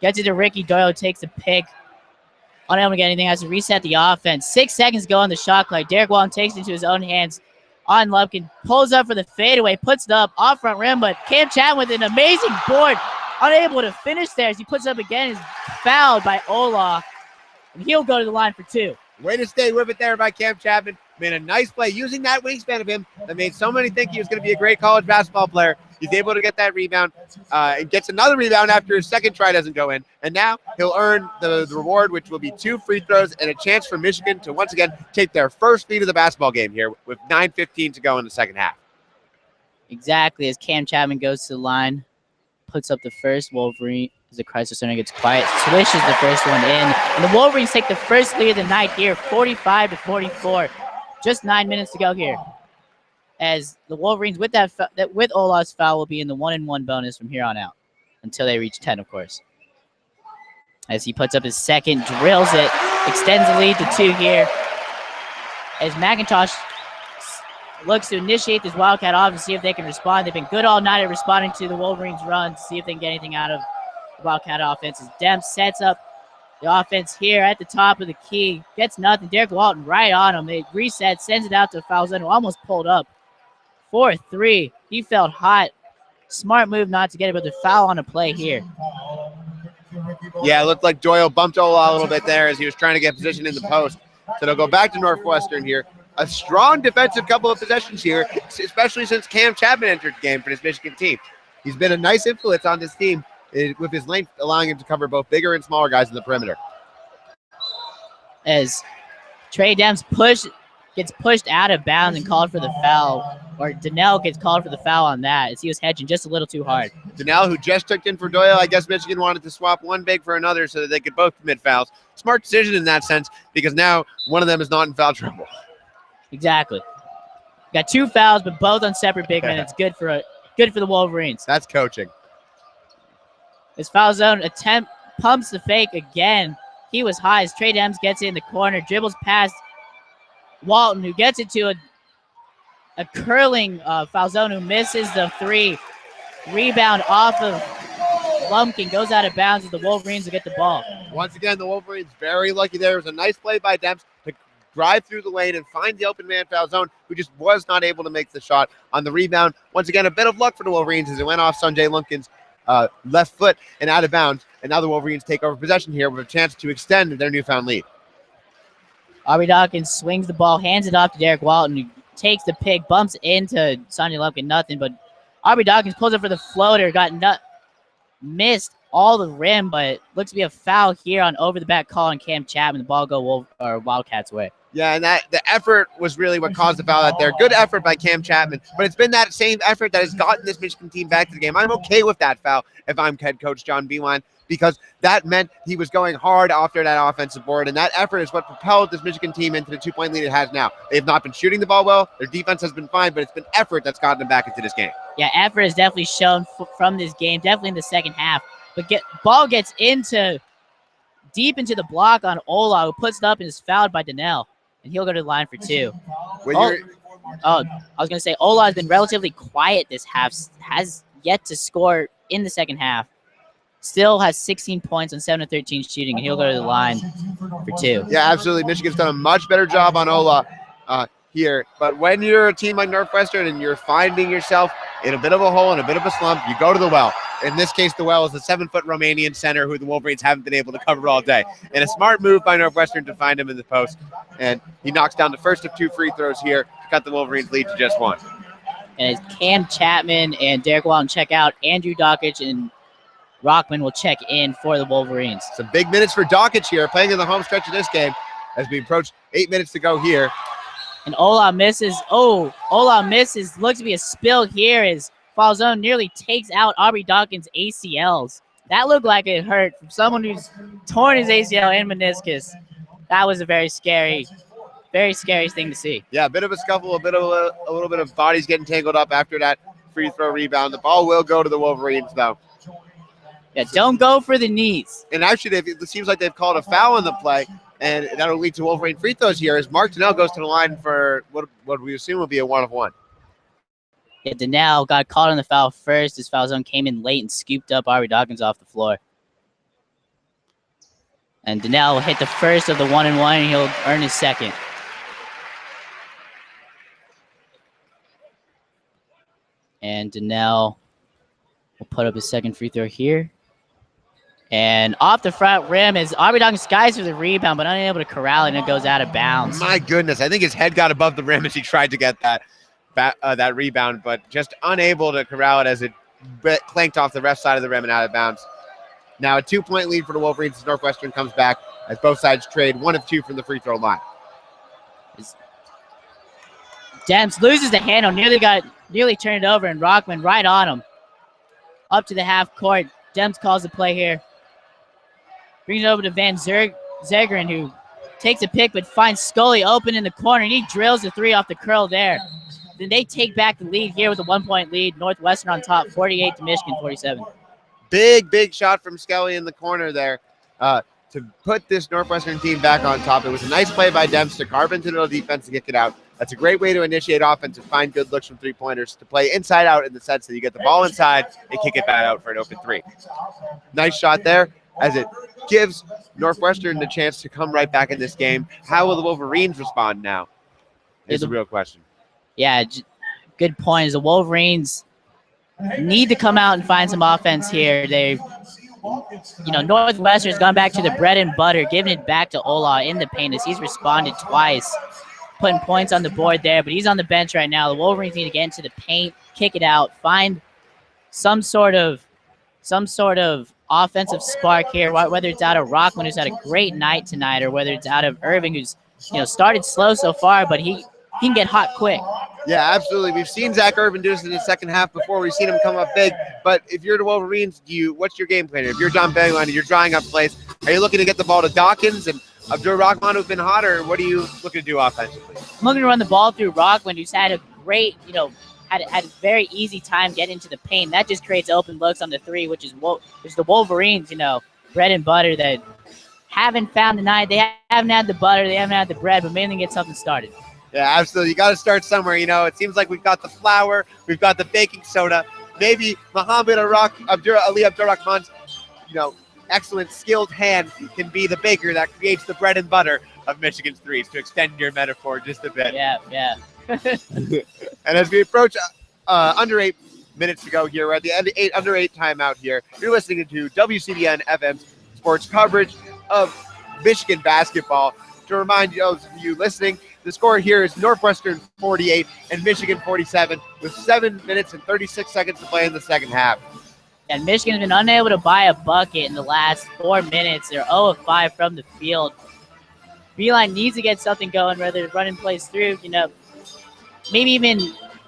Gets it to Ricky Doyle, takes a pick. Unable to get anything, has to reset the offense. 6 seconds to go on the shot clock. Derek Walton takes it into his own hands. On Lupkin, pulls up for the fadeaway, puts it up off front rim, but Cam Chapman with an amazing board, unable to finish there as he puts it up again, is fouled by Ola, and he'll go to the line for 2. Way to stay with it there by Cam Chapman. Made a nice play using that wingspan of him that made so many think he was going to be a great college basketball player. He's able to get that rebound and gets another rebound after his second try doesn't go in. And now he'll earn the reward, which will be 2 free throws and a chance for Michigan to once again take their first lead of the basketball game here with 9:15 to go in the second half. Exactly, as Cam Chapman goes to the line, puts up the first. Wolverine, as the Chrysler Center gets quiet, swishes the first one in. And the Wolverines take the first lead of the night here, 45-44. Just 9 minutes to go here. As the Wolverines, with with Ola's foul, will be in the 1-and-1 bonus from here on out until they reach 10, of course. As he puts up his second, drills it, extends the lead to 2 here. As McIntosh looks to initiate this Wildcat offense, see if they can respond. They've been good all night at responding to the Wolverines' run, see if they can get anything out of the Wildcat offense. As Demps sets up the offense here at the top of the key, gets nothing. Derek Walton right on him. They reset, sends it out to foul zone, almost pulled up. 4-3. He felt hot. Smart move not to get it, but the foul on a play here. Yeah, it looked like Doyle bumped Ola a little bit there as he was trying to get position in the post. So they'll go back to Northwestern here. A strong defensive couple of possessions here, especially since Cam Chapman entered the game for this Michigan team. He's been a nice influence on this team with his length allowing him to cover both bigger and smaller guys in the perimeter. As Trey Dems gets pushed out of bounds and called for the foul, or Donnell gets called for the foul on that as he was hedging just a little too hard. Donnell, who just took in for Doyle, I guess Michigan wanted to swap one big for another so that they could both commit fouls. Smart decision in that sense because now one of them is not in foul trouble. Exactly. Got 2 fouls, but both on separate big men. It's good for the Wolverines. That's coaching. His foul zone attempt pumps the fake again. He was high as Trey Dems gets it in the corner, dribbles past Walton, who gets it to a curling foul zone, who misses the 3. Rebound off of Lumpkin, goes out of bounds as the Wolverines will get the ball. Once again, the Wolverines very lucky there. It was a nice play by Dems to drive through the lane and find the open man foul zone, who just was not able to make the shot on the rebound. Once again, a bit of luck for the Wolverines as it went off Sanjay Lumpkin's left foot and out of bounds. And now the Wolverines take over possession here with a chance to extend their newfound lead. Aubrey Dawkins swings the ball, hands it off to Derek Walton, who takes the pick, bumps into Sanjay Lumpkin, nothing. But Aubrey Dawkins pulls up for the floater, missed all the rim, but looks to be a foul here on over the back call on Cam Chapman. The ball go Wildcats' way. Yeah, and that the effort was really what caused the foul out there. Good effort by Cam Chapman, but it's been that same effort that has gotten this Michigan team back to the game. I'm okay with that foul if I'm head coach John Beilein, because that meant he was going hard after that offensive board, and that effort is what propelled this Michigan team into the 2-point lead it has now. They've not been shooting the ball well. Their defense has been fine, but it's been effort that's gotten them back into this game. Yeah, effort has definitely shown from this game, definitely in the second half. But ball gets deep into the block on Ola, who puts it up and is fouled by Donnell. And he'll go to the line for 2. I was going to say, Ola has been relatively quiet this half, has yet to score in the second half. Still has 16 points on 7 of 13 shooting, and he'll go to the line for 2. Yeah, absolutely. Michigan's done a much better job on Ola here. But when you're a team like Northwestern and you're finding yourself in a bit of a hole and a bit of a slump, you go to the well. In this case, the well is the 7-foot Romanian center who the Wolverines haven't been able to cover all day. And a smart move by Northwestern to find him in the post. And he knocks down the first of 2 free throws here to cut the Wolverines' lead to just 1. And as Cam Chapman and Derek Walton check out, Andrew Dockich and Rockman will check in for the Wolverines. Some big minutes for Dockich here, playing in the home stretch of this game as we approach 8 minutes to go here. And Ola misses. Ola misses. Looks to be a spill here as foul zone nearly takes out Aubrey Dawkins' ACLs. That looked like it hurt from someone who's torn his ACL and meniscus. That was a very scary thing to see. Yeah, a bit of a scuffle, a little bit of bodies getting tangled up after that free throw rebound. The ball will go to the Wolverines, though. Yeah, don't go for the knees. And actually, it seems like they've called a foul in the play, and that'll lead to Wolverine free throws here as Mark Donnell goes to the line for what we assume will be a 1-of-1. Yeah, Donnell got caught on the foul first. His foul zone came in late and scooped up Aubrey Dawkins off the floor. And Donnell will hit the first of the 1-and-1, and he'll earn his second. And Donnell will put up his second free throw here. And off the front rim is Aubrey Dawkins skies for the rebound, but unable to corral it, and it goes out of bounds. My goodness, I think his head got above the rim as he tried to get that rebound, but just unable to corral it as it clanked off the left side of the rim and out of bounds. Now a 2-point lead for the Wolverines as Northwestern comes back as both sides trade 1 of 2 from the free throw line. Dems loses the handle, nearly turned it over, and Rockman right on him. Up to the half court. Dems calls the play here. Brings it over to Van Zegeren, who takes a pick but finds Scully open in the corner, and he drills the 3 off the curl there. Then they take back the lead here with a 1-point lead. Northwestern on top, 48 to Michigan, 47. Big shot from Skelly in the corner there to put this Northwestern team back on top. It was a nice play by Dems to carve into the defense and kick it out. That's a great way to initiate offense and find good looks from three-pointers, to play inside out in the sense that you get the ball inside and kick it back out for an open 3. Nice shot there as it gives Northwestern the chance to come right back in this game. How will the Wolverines respond now is the real question. Yeah, good point. As the Wolverines need to come out and find some offense here. Northwestern's gone back to the bread and butter, giving it back to Ola in the paint as he's responded twice, putting points on the board there, but he's on the bench right now. The Wolverines need to get into the paint, kick it out, find some sort of some sort of offensive spark here, whether it's out of Rockman, who's had a great night tonight, or whether it's out of Irving, who's started slow so far, but he can get hot quick. Yeah, absolutely. We've seen Zach Irvin do this in the second half before. We've seen him come up big. But if you're the Wolverines, what's your game plan? If you're John Bangline and you're drawing up plays, are you looking to get the ball to Dawkins and Abdur Rahman, who's been hot, or what are you looking to do offensively? I'm looking to run the ball through Rockman, who's had a great, had a very easy time getting to the paint. That just creates open looks on the three, which is the Wolverines, bread and butter that haven't found the night. They haven't had the butter, they haven't had the bread, but mainly get something started. Yeah, absolutely. You got to start somewhere. It seems like we've got the flour, we've got the baking soda. Maybe Muhammad Ali Abdurrahman's, excellent skilled hand can be the baker that creates the bread and butter of Michigan's threes, to extend your metaphor just a bit. Yeah. And as we approach under 8 minutes to go here, we're at the under 8 timeout here. You're listening to WCBN FM's sports coverage of Michigan basketball. To remind those of you listening, the score here is Northwestern 48 and Michigan 47 with 7 minutes and 36 seconds to play in the second half. And Michigan's been unable to buy a bucket in the last 4 minutes. They're 0 of 5 from the field. Beeline needs to get something going, whether it's running plays through, maybe even,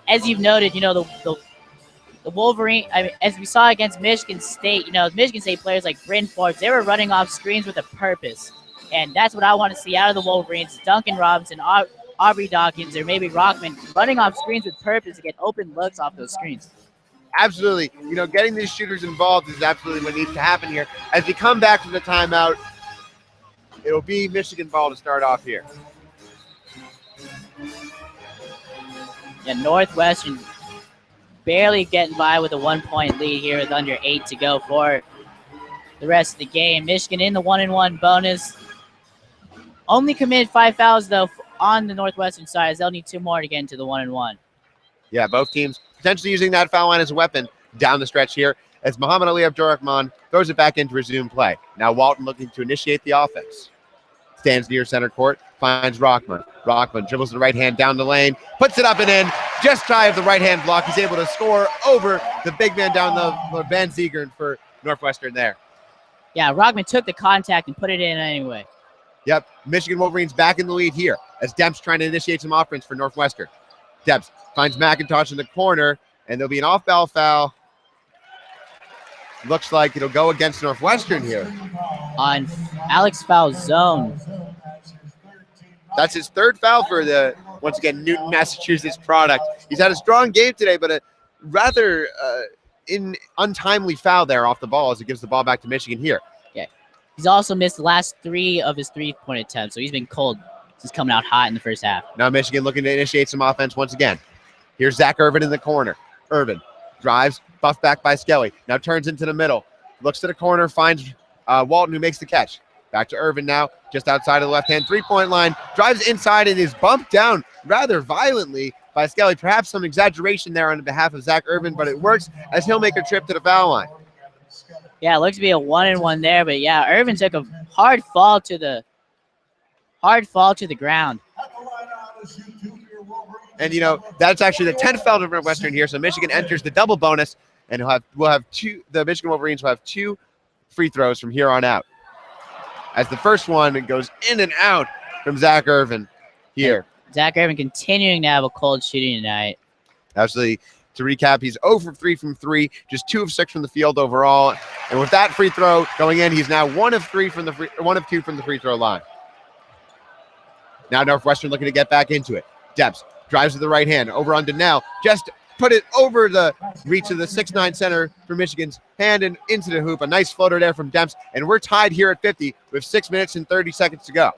as you've noted, the Wolverine, as we saw against Michigan State, Michigan State players like Bryn Forbes, they were running off screens with a purpose. And that's what I want to see out of the Wolverines. Duncan Robinson, Aubrey Dawkins, or maybe Rockman running off screens with purpose to get open looks off those screens. Absolutely. Getting these shooters involved is absolutely what needs to happen here. As we come back from the timeout, it'll be Michigan ball to start off here. Yeah, Northwestern barely getting by with a 1-point lead here with under 8 to go for the rest of the game. Michigan in the 1-and-1 bonus. Only committed 5 fouls, though, on the Northwestern side, as they'll need 2 more to get into the 1-and-1. Yeah, both teams potentially using that foul line as a weapon down the stretch here as Muhammad Ali Abdurrahman throws it back in to resume play. Now Walton looking to initiate the offense. Stands near center court, finds Rockman. Rockman dribbles the right hand down the lane, puts it up and in, just shy of the right hand block. He's able to score over the big man down the Van Ziegern for Northwestern there. Yeah, Rockman took the contact and put it in anyway. Yep, Michigan Wolverines back in the lead here as Demps trying to initiate some offense for Northwestern. Demps finds McIntosh in the corner, and there'll be an off-ball foul. Looks like it'll go against Northwestern here. On Alex Falzone. That's his 3rd foul for the, once again, Newton, Massachusetts product. He's had a strong game today, but a rather untimely foul there off the ball as it gives the ball back to Michigan here. Yeah, he's also missed the last 3 of his 3-point attempts, so he's been cold. He's coming out hot in the first half. Now Michigan looking to initiate some offense once again. Here's Zach Irvin in the corner. Irvin drives, buffed back by Skelly. Now turns into the middle. Looks to the corner, finds Walton, who makes the catch. Back to Irvin now, just outside of the left-hand 3-point line. Drives inside and is bumped down rather violently by Skelly. Perhaps some exaggeration there on behalf of Zach Irvin, but it works as he'll make a trip to the foul line. Yeah, it looks to be a 1-and-1 there, but yeah, Irvin took a hard fall to the ground. And, that's actually the 10th foul of Northwestern here, so Michigan enters the double bonus, and we'll have 2. The Michigan Wolverines will have 2 free throws from here on out. As the first one goes in and out from Zach Irvin here. Zach Irvin continuing to have a cold shooting tonight. Absolutely. To recap, he's 0 for 3 from 3, just 2 of 6 from the field overall. And with that free throw going in, he's now 1 of 2 from the free throw line. Now Northwestern looking to get back into it. Debs drives to the right hand, over on Donnell. Just put it over the reach of the 6'9 center for Michigan's hand and into the hoop. A nice floater there from Demps. And we're tied here at 50 with 6 minutes and 30 seconds to go.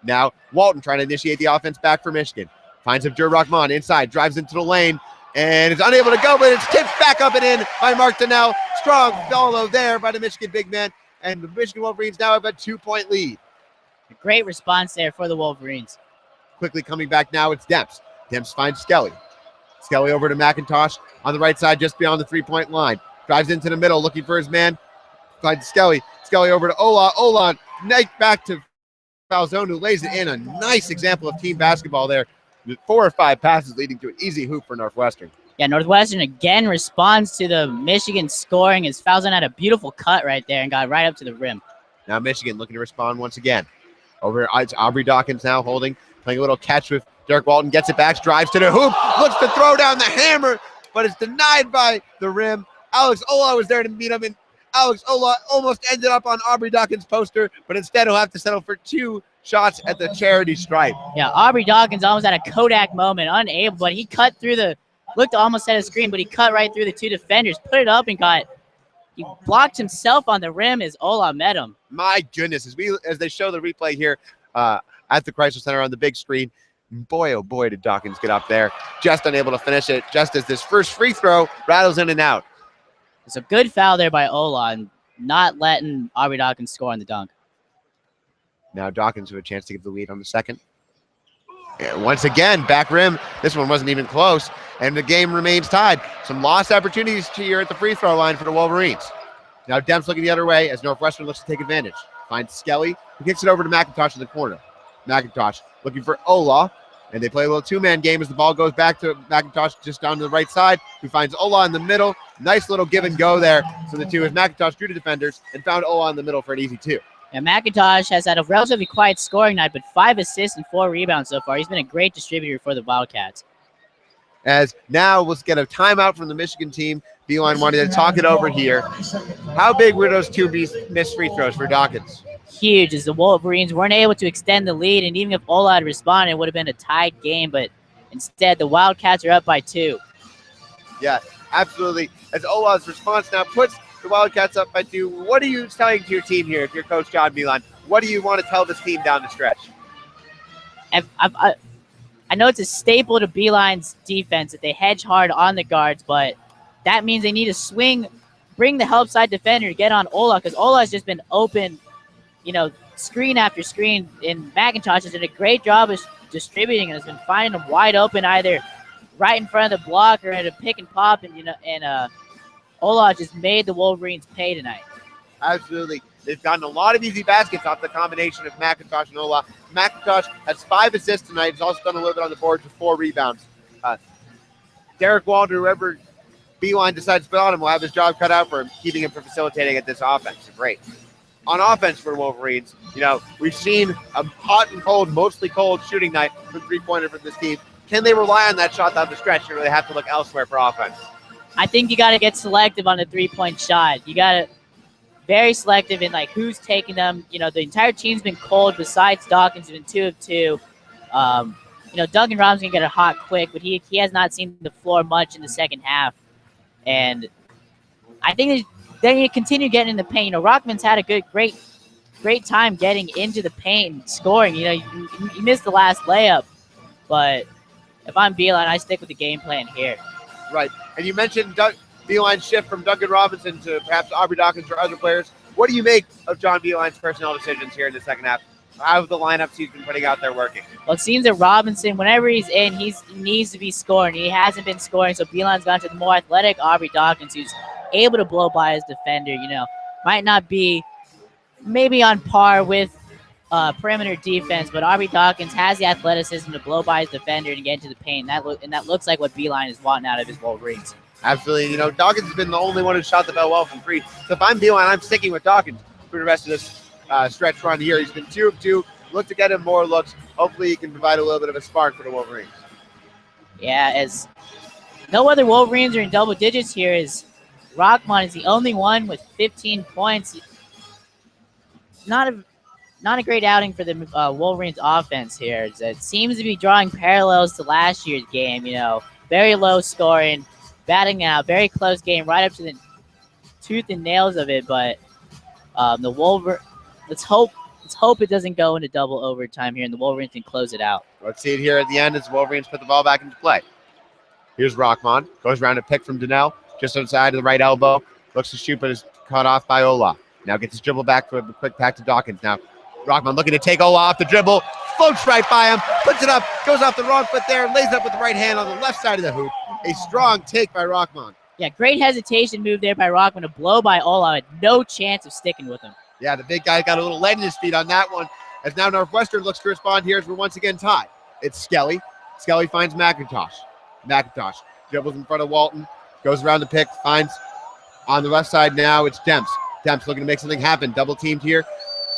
Now Walton trying to initiate the offense back for Michigan. Finds Abdur Rahman inside, drives into the lane, and is unable to go, but it's tipped back up and in by Mark Donnell. Strong follow there by the Michigan big man. And the Michigan Wolverines now have a 2-point lead. A great response there for the Wolverines. Quickly coming back now, it's Demps. Demps finds Skelly. Skelly over to McIntosh on the right side, just beyond the 3-point line. Drives into the middle, looking for his man. Finds Skelly. Skelly over to Ola. Ola, back to Falzone, who lays it in. A nice example of team basketball there. 4 or 5 passes leading to an easy hoop for Northwestern. Yeah, Northwestern again responds to the Michigan scoring as Falzon had a beautiful cut right there and got right up to the rim. Now Michigan looking to respond once again. Over it's Aubrey Dawkins now holding, playing a little catch with Derek Walton, gets it back, drives to the hoop, looks to throw down the hammer, but it's denied by the rim. Alex Ola was there to meet him, and Alex Ola almost ended up on Aubrey Dawkins' poster, but instead he'll have to settle for 2 shots at the charity stripe. Yeah, Aubrey Dawkins almost had a Kodak moment, unable, but he cut through looked almost at a screen, but he cut right through the 2 defenders, put it up, and he blocked himself on the rim as Ola met him. My goodness, as they show the replay here at the Chrysler Center on the big screen, boy, oh boy, did Dawkins get up there. Just unable to finish it, just as this first free throw rattles in and out. It's a good foul there by Ola and not letting Aubrey Dawkins score on the dunk. Now Dawkins with a chance to give the lead on the second. And once again, back rim. This one wasn't even close, and the game remains tied. Some lost opportunities here at the free throw line for the Wolverines. Now Demps looking the other way as Northwestern looks to take advantage. Finds Skelly, who kicks it over to McIntosh in the corner. McIntosh looking for Ola, and they play a little 2-man game as the ball goes back to McIntosh just down to the right side, who finds Ola in the middle. Nice little give and go there. So the 2 as McIntosh drew the defenders and found Ola in the middle for an easy 2. And McIntosh has had a relatively quiet scoring night, but 5 assists and 4 rebounds so far. He's been a great distributor for the Wildcats. As now let's get a timeout from the Michigan team. Beeline wanted to talk it over here. How big were those 2 missed free throws for Dawkins? Huge, as the Wolverines weren't able to extend the lead, and even if Ola had responded, it would have been a tied game, but instead the Wildcats are up by 2. Yeah, absolutely. As Ola's response now puts the Wildcats up by 2. What are you telling to your team here if you're Coach John Beeline? What do you want to tell this team down the stretch? I know it's a staple to Beeline's defense that they hedge hard on the guards, but that means they need to swing, bring the help side defender to get on Ola, because Ola has just been open, screen after screen, and McIntosh has done a great job of distributing and has been finding them wide open either right in front of the block or at a pick and pop, and Ola just made the Wolverines pay tonight. Absolutely. They've gotten a lot of easy baskets off the combination of McIntosh and Ola. McIntosh has 5 assists tonight. He's also done a little bit on the board with 4 rebounds. Derek Walter, whoever Beeline decides to put on him, will have his job cut out for him, keeping him from facilitating at this offense. Great. On offense for the Wolverines, we've seen a hot and cold, mostly cold shooting night from three-pointer from this team. Can they rely on that shot down the stretch, or do they have to look elsewhere for offense? I think you got to get selective on the three-point shot. You got to very selective in who's taking them. The entire team's been cold. Besides Dawkins, has been 2 of 2. Duncan Robinson can get it hot quick, but he has not seen the floor much in the second half. And I think they need to continue getting in the paint. Rockman's had a great time getting into the paint and scoring. He missed the last layup, but if I'm Beeline, I stick with the game plan here. Right. And you mentioned Beeline's shift from Duncan Robinson to perhaps Aubrey Dawkins or other players. What do you make of John Beeline's personnel decisions here in the second half? How have the lineups he's been putting out there working? Well, it seems that Robinson, whenever he's in, he needs to be scoring. He hasn't been scoring, so Beeline's gone to the more athletic Aubrey Dawkins, who's able to blow by his defender. Might not be maybe on par with perimeter defense, but Aubrey Dawkins has the athleticism to blow by his defender and get into the paint. And that looks like what Beeline is wanting out of his Wolverines. Absolutely. Dawkins has been the only one who shot the ball well from 3. So if I'm Beeline, I'm sticking with Dawkins for the rest of this stretch run here. He's been 2 of 2. Look to get him more looks. Hopefully he can provide a little bit of a spark for the Wolverines. Yeah, as no other Wolverines are in double digits here, as Rockman is the only one with 15 points. Not a great outing for the Wolverines offense here. It seems to be drawing parallels to last year's game. Very low scoring, batting out, very close game, right up to the tooth and nails of it. But let's hope it doesn't go into double overtime here, and the Wolverines can close it out. Let's see it here at the end as the Wolverines put the ball back into play. Here's Rockman. Goes around a pick from Donnell, just outside of the right elbow. Looks to shoot, but is cut off by Ola. Now gets his dribble back for a quick pack to Dawkins. Now Rockman looking to take Ola off the dribble. Floats right by him, puts it up, goes off the wrong foot there, lays up with the right hand on the left side of the hoop. A strong take by Rockman. Yeah, great hesitation move there by Rockman to blow by Ola. Had no chance of sticking with him. Yeah, the big guy got a little lead in his feet on that one. As now Northwestern looks to respond here as we're once again tied. It's Skelly. Skelly finds McIntosh. McIntosh dribbles in front of Walton, goes around the pick, finds on the left side now. It's Demps. Demps looking to make something happen. Double teamed here,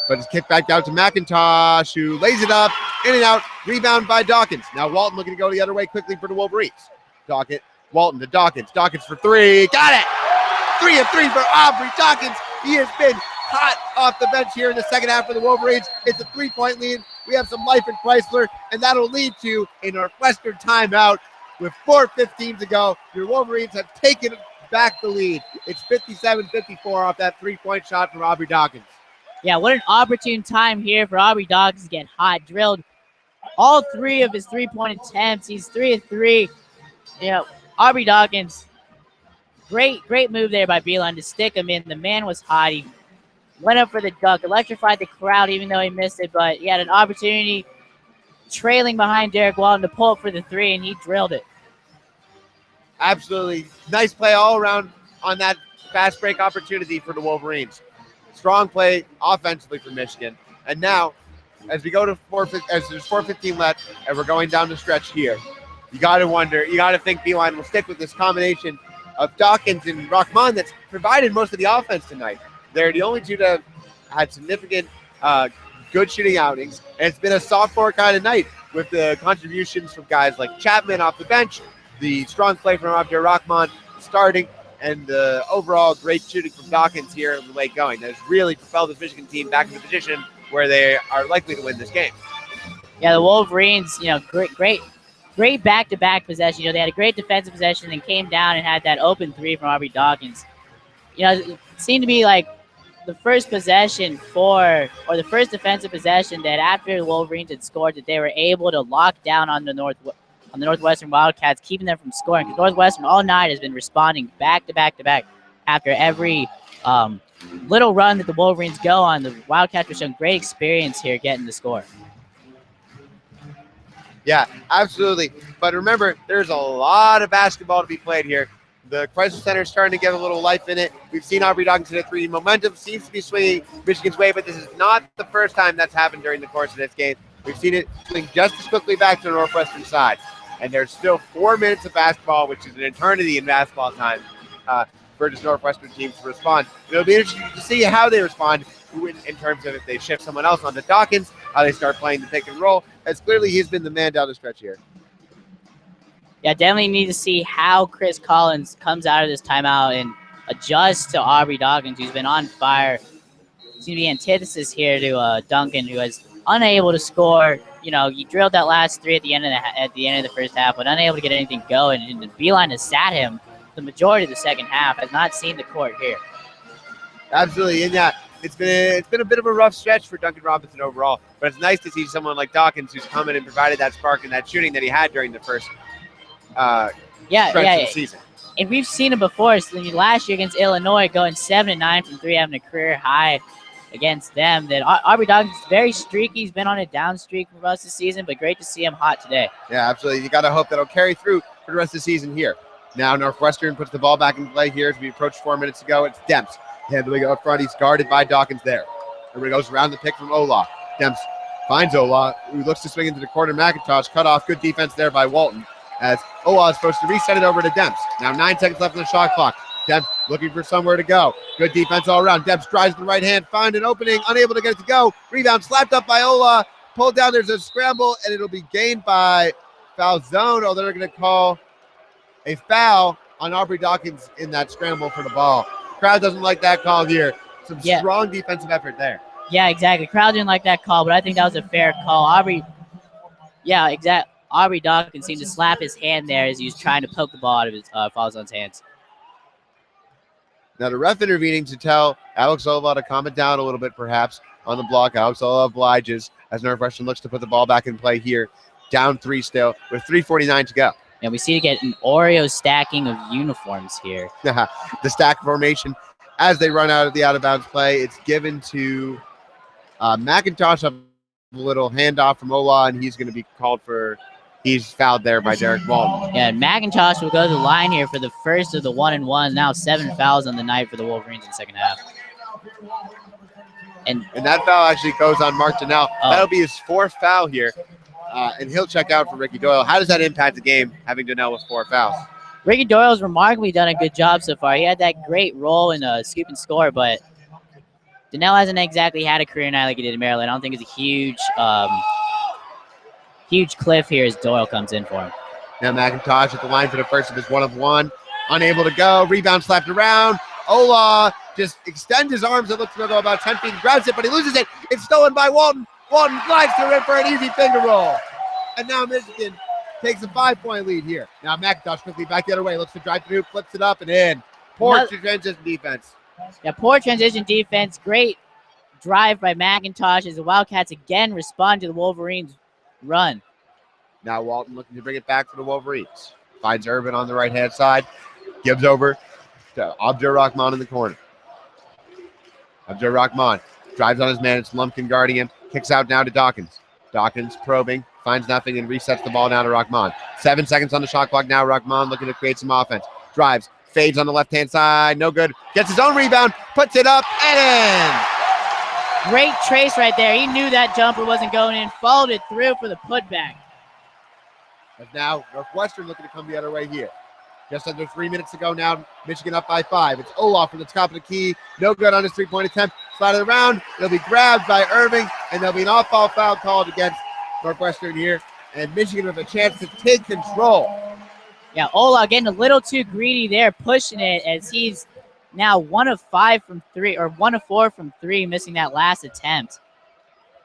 but it's kicked back down to McIntosh, who lays it up, in and out, rebound by Dawkins. Now Walton looking to go the other way quickly for the Wolverines. Walton to Dawkins. Dawkins for three. Got it! 3 of 3 for Aubrey Dawkins. He has been hot off the bench here in the second half for the Wolverines. It's a 3-point lead. We have some life in Chrysler, and that'll lead to a Northwestern timeout with 4:15 to go. Your Wolverines have taken back the lead. It's 57-54 off that 3-point shot from Aubrey Dawkins. Yeah, what an opportune time here for Aubrey Dawkins to get hot. Drilled all 3 of his 3-point attempts. He's 3 of 3. Aubrey Dawkins, great move there by Beeline to stick him in. The man was hot. He went up for the dunk, electrified the crowd even though he missed it, but he had an opportunity trailing behind Derek Walton to pull up for the 3, and he drilled it. Absolutely. Nice play all around on that fast break opportunity for the Wolverines. Strong play offensively for Michigan. And now, as we go to as there's 4:15 left and we're going down the stretch here, you got to think Beeline will stick with this combination of Dawkins and Rahman that's provided most of the offense tonight. They're the only two that have had significant good shooting outings, and it's been a sophomore kind of night with the contributions from guys like Chapman off the bench, the strong play from Abdur Rahman starting, and the overall great shooting from Dawkins here in the late going. That's really propelled this Michigan team back into the position where they are likely to win this game. Yeah, the Wolverines, great back-to-back possession. They had a great defensive possession and came down and had that open 3 from Aubrey Dawkins. It seemed to be like the first possession the first defensive possession that after the Wolverines had scored that they were able to lock down on the Northwestern Wildcats, keeping them from scoring. Because Northwestern all night has been responding back to back to back after every little run that the Wolverines go on. The Wildcats were showing great experience here getting the score. Yeah, absolutely. But remember, there's a lot of basketball to be played here. The Chrysler Center is starting to get a little life in it. We've seen Aubrey Dawkins hit a 3. Momentum seems to be swinging Michigan's way, but this is not the first time that's happened during the course of this game. We've seen it swing just as quickly back to the Northwestern side. And there's still 4 minutes of basketball, which is an eternity in basketball time for this Northwestern team to respond. It'll be interesting to see how they respond in terms of if they shift someone else onto Dawkins, how they start playing the pick and roll, as clearly he's been the man down the stretch here. Yeah, definitely need to see how Chris Collins comes out of this timeout and adjusts to Aubrey Dawkins, who's been on fire. Seems to be antithesis here to Duncan, who is unable to score. He drilled that last 3 at the end of the first half, but unable to get anything going. And the Beeline has sat him the majority of the second half. Has not seen the court here. Absolutely, and yeah, it's been a bit of a rough stretch for Duncan Robinson overall. But it's nice to see someone like Dawkins who's come in and provided that spark and that shooting that he had during the first stretch of the season. And we've seen it before. So last year against Illinois, going 7-9 from 3, having a career high against them. That Aubrey Dawkins is very streaky. He's been on a down streak for most of the season, but great to see him hot today. Yeah, absolutely. You got to hope that'll carry through for the rest of the season here. Now Northwestern puts the ball back in play here as we approach 4 minutes ago. It's Demps handling up front. He's guarded by Dawkins there. Everybody goes around the pick from Ola. Demps finds Ola, who looks to swing into the corner. McIntosh cut off. Good defense there by Walton, as Ola is supposed to reset it over to Demps. Now 9 seconds left on the shot clock. Demps looking for somewhere to go. Good defense all around. Demps drives with the right hand, find an opening, unable to get it to go. Rebound slapped up by Ola. Pulled down. There's a scramble, and it'll be gained by foul zone. Oh, they're going to call a foul on Aubrey Dawkins in that scramble for the ball. Crowd doesn't like that call here. Some strong defensive effort there. Yeah, exactly. Crowd didn't like that call, but I think that was a fair call. Aubrey Dawkins seemed to slap his hand there as he was trying to poke the ball out of his foul zone's hands. Now the ref intervening to tell Alex Oliva to calm it down a little bit, perhaps, on the block. Alex Oliva obliges as Northwestern looks to put the ball back in play here. Down 3 still with 3:49 to go. And we see to get an Oreo stacking of uniforms here. The stack formation as they run out of the out-of-bounds play. It's given to McIntosh, a little handoff from Ola, and he's going to be called for. He's fouled there by Derek Walton. Yeah, and McIntosh will go to the line here for the first of the 1-and-1. Now 7 fouls on the night for the Wolverines in the second half. And that foul actually goes on Mark Donnell. That'll be his 4th foul here. And he'll check out for Ricky Doyle. How does that impact the game, having Donnell with 4 fouls? Ricky Doyle's remarkably done a good job so far. He had that great role in scoop and score, but Donnell hasn't exactly had a career night like he did in Maryland. I don't think it's a huge cliff here as Doyle comes in for him. Now McIntosh at the line for the first of his 1-of-1. Unable to go. Rebound slapped around. Ola just extends his arms. It looks to go about 10 feet and grabs it, but he loses it. It's stolen by Walton. Walton glides to the rim for an easy finger roll. And now Michigan takes a 5-point lead here. Now McIntosh quickly back the other way. Looks to drive through, flips it up and in. Poor transition defense. Yeah, poor transition defense. Great drive by McIntosh as the Wildcats again respond to the Wolverines' run. Now Walton looking to bring it back for the Wolverines. Finds Urban on the right-hand side. Gives over to Abdur Rahman in the corner. Abdur Rahman drives on his man. It's Lumpkin guarding him. Kicks out now to Dawkins. Dawkins probing. Finds nothing and resets the ball down to Rahman. 7 seconds on the shot clock now. Rahman looking to create some offense. Drives. Fades on the left-hand side. No good. Gets his own rebound. Puts it up and in. Great trace right there. He knew that jumper wasn't going in. Followed it through for the putback. But now Northwestern looking to come the other way here. Just under 3 minutes to go now. Michigan up by 5. It's Olaf from the top of the key. No good on his three-point attempt. Slide it around. It'll be grabbed by Irving, and there'll be an off-ball foul called against Northwestern here. And Michigan with a chance to take control. Yeah, Ola getting a little too greedy there, pushing it as he's now 1 of 5 from 3, or 1 of 4 from 3, missing that last attempt.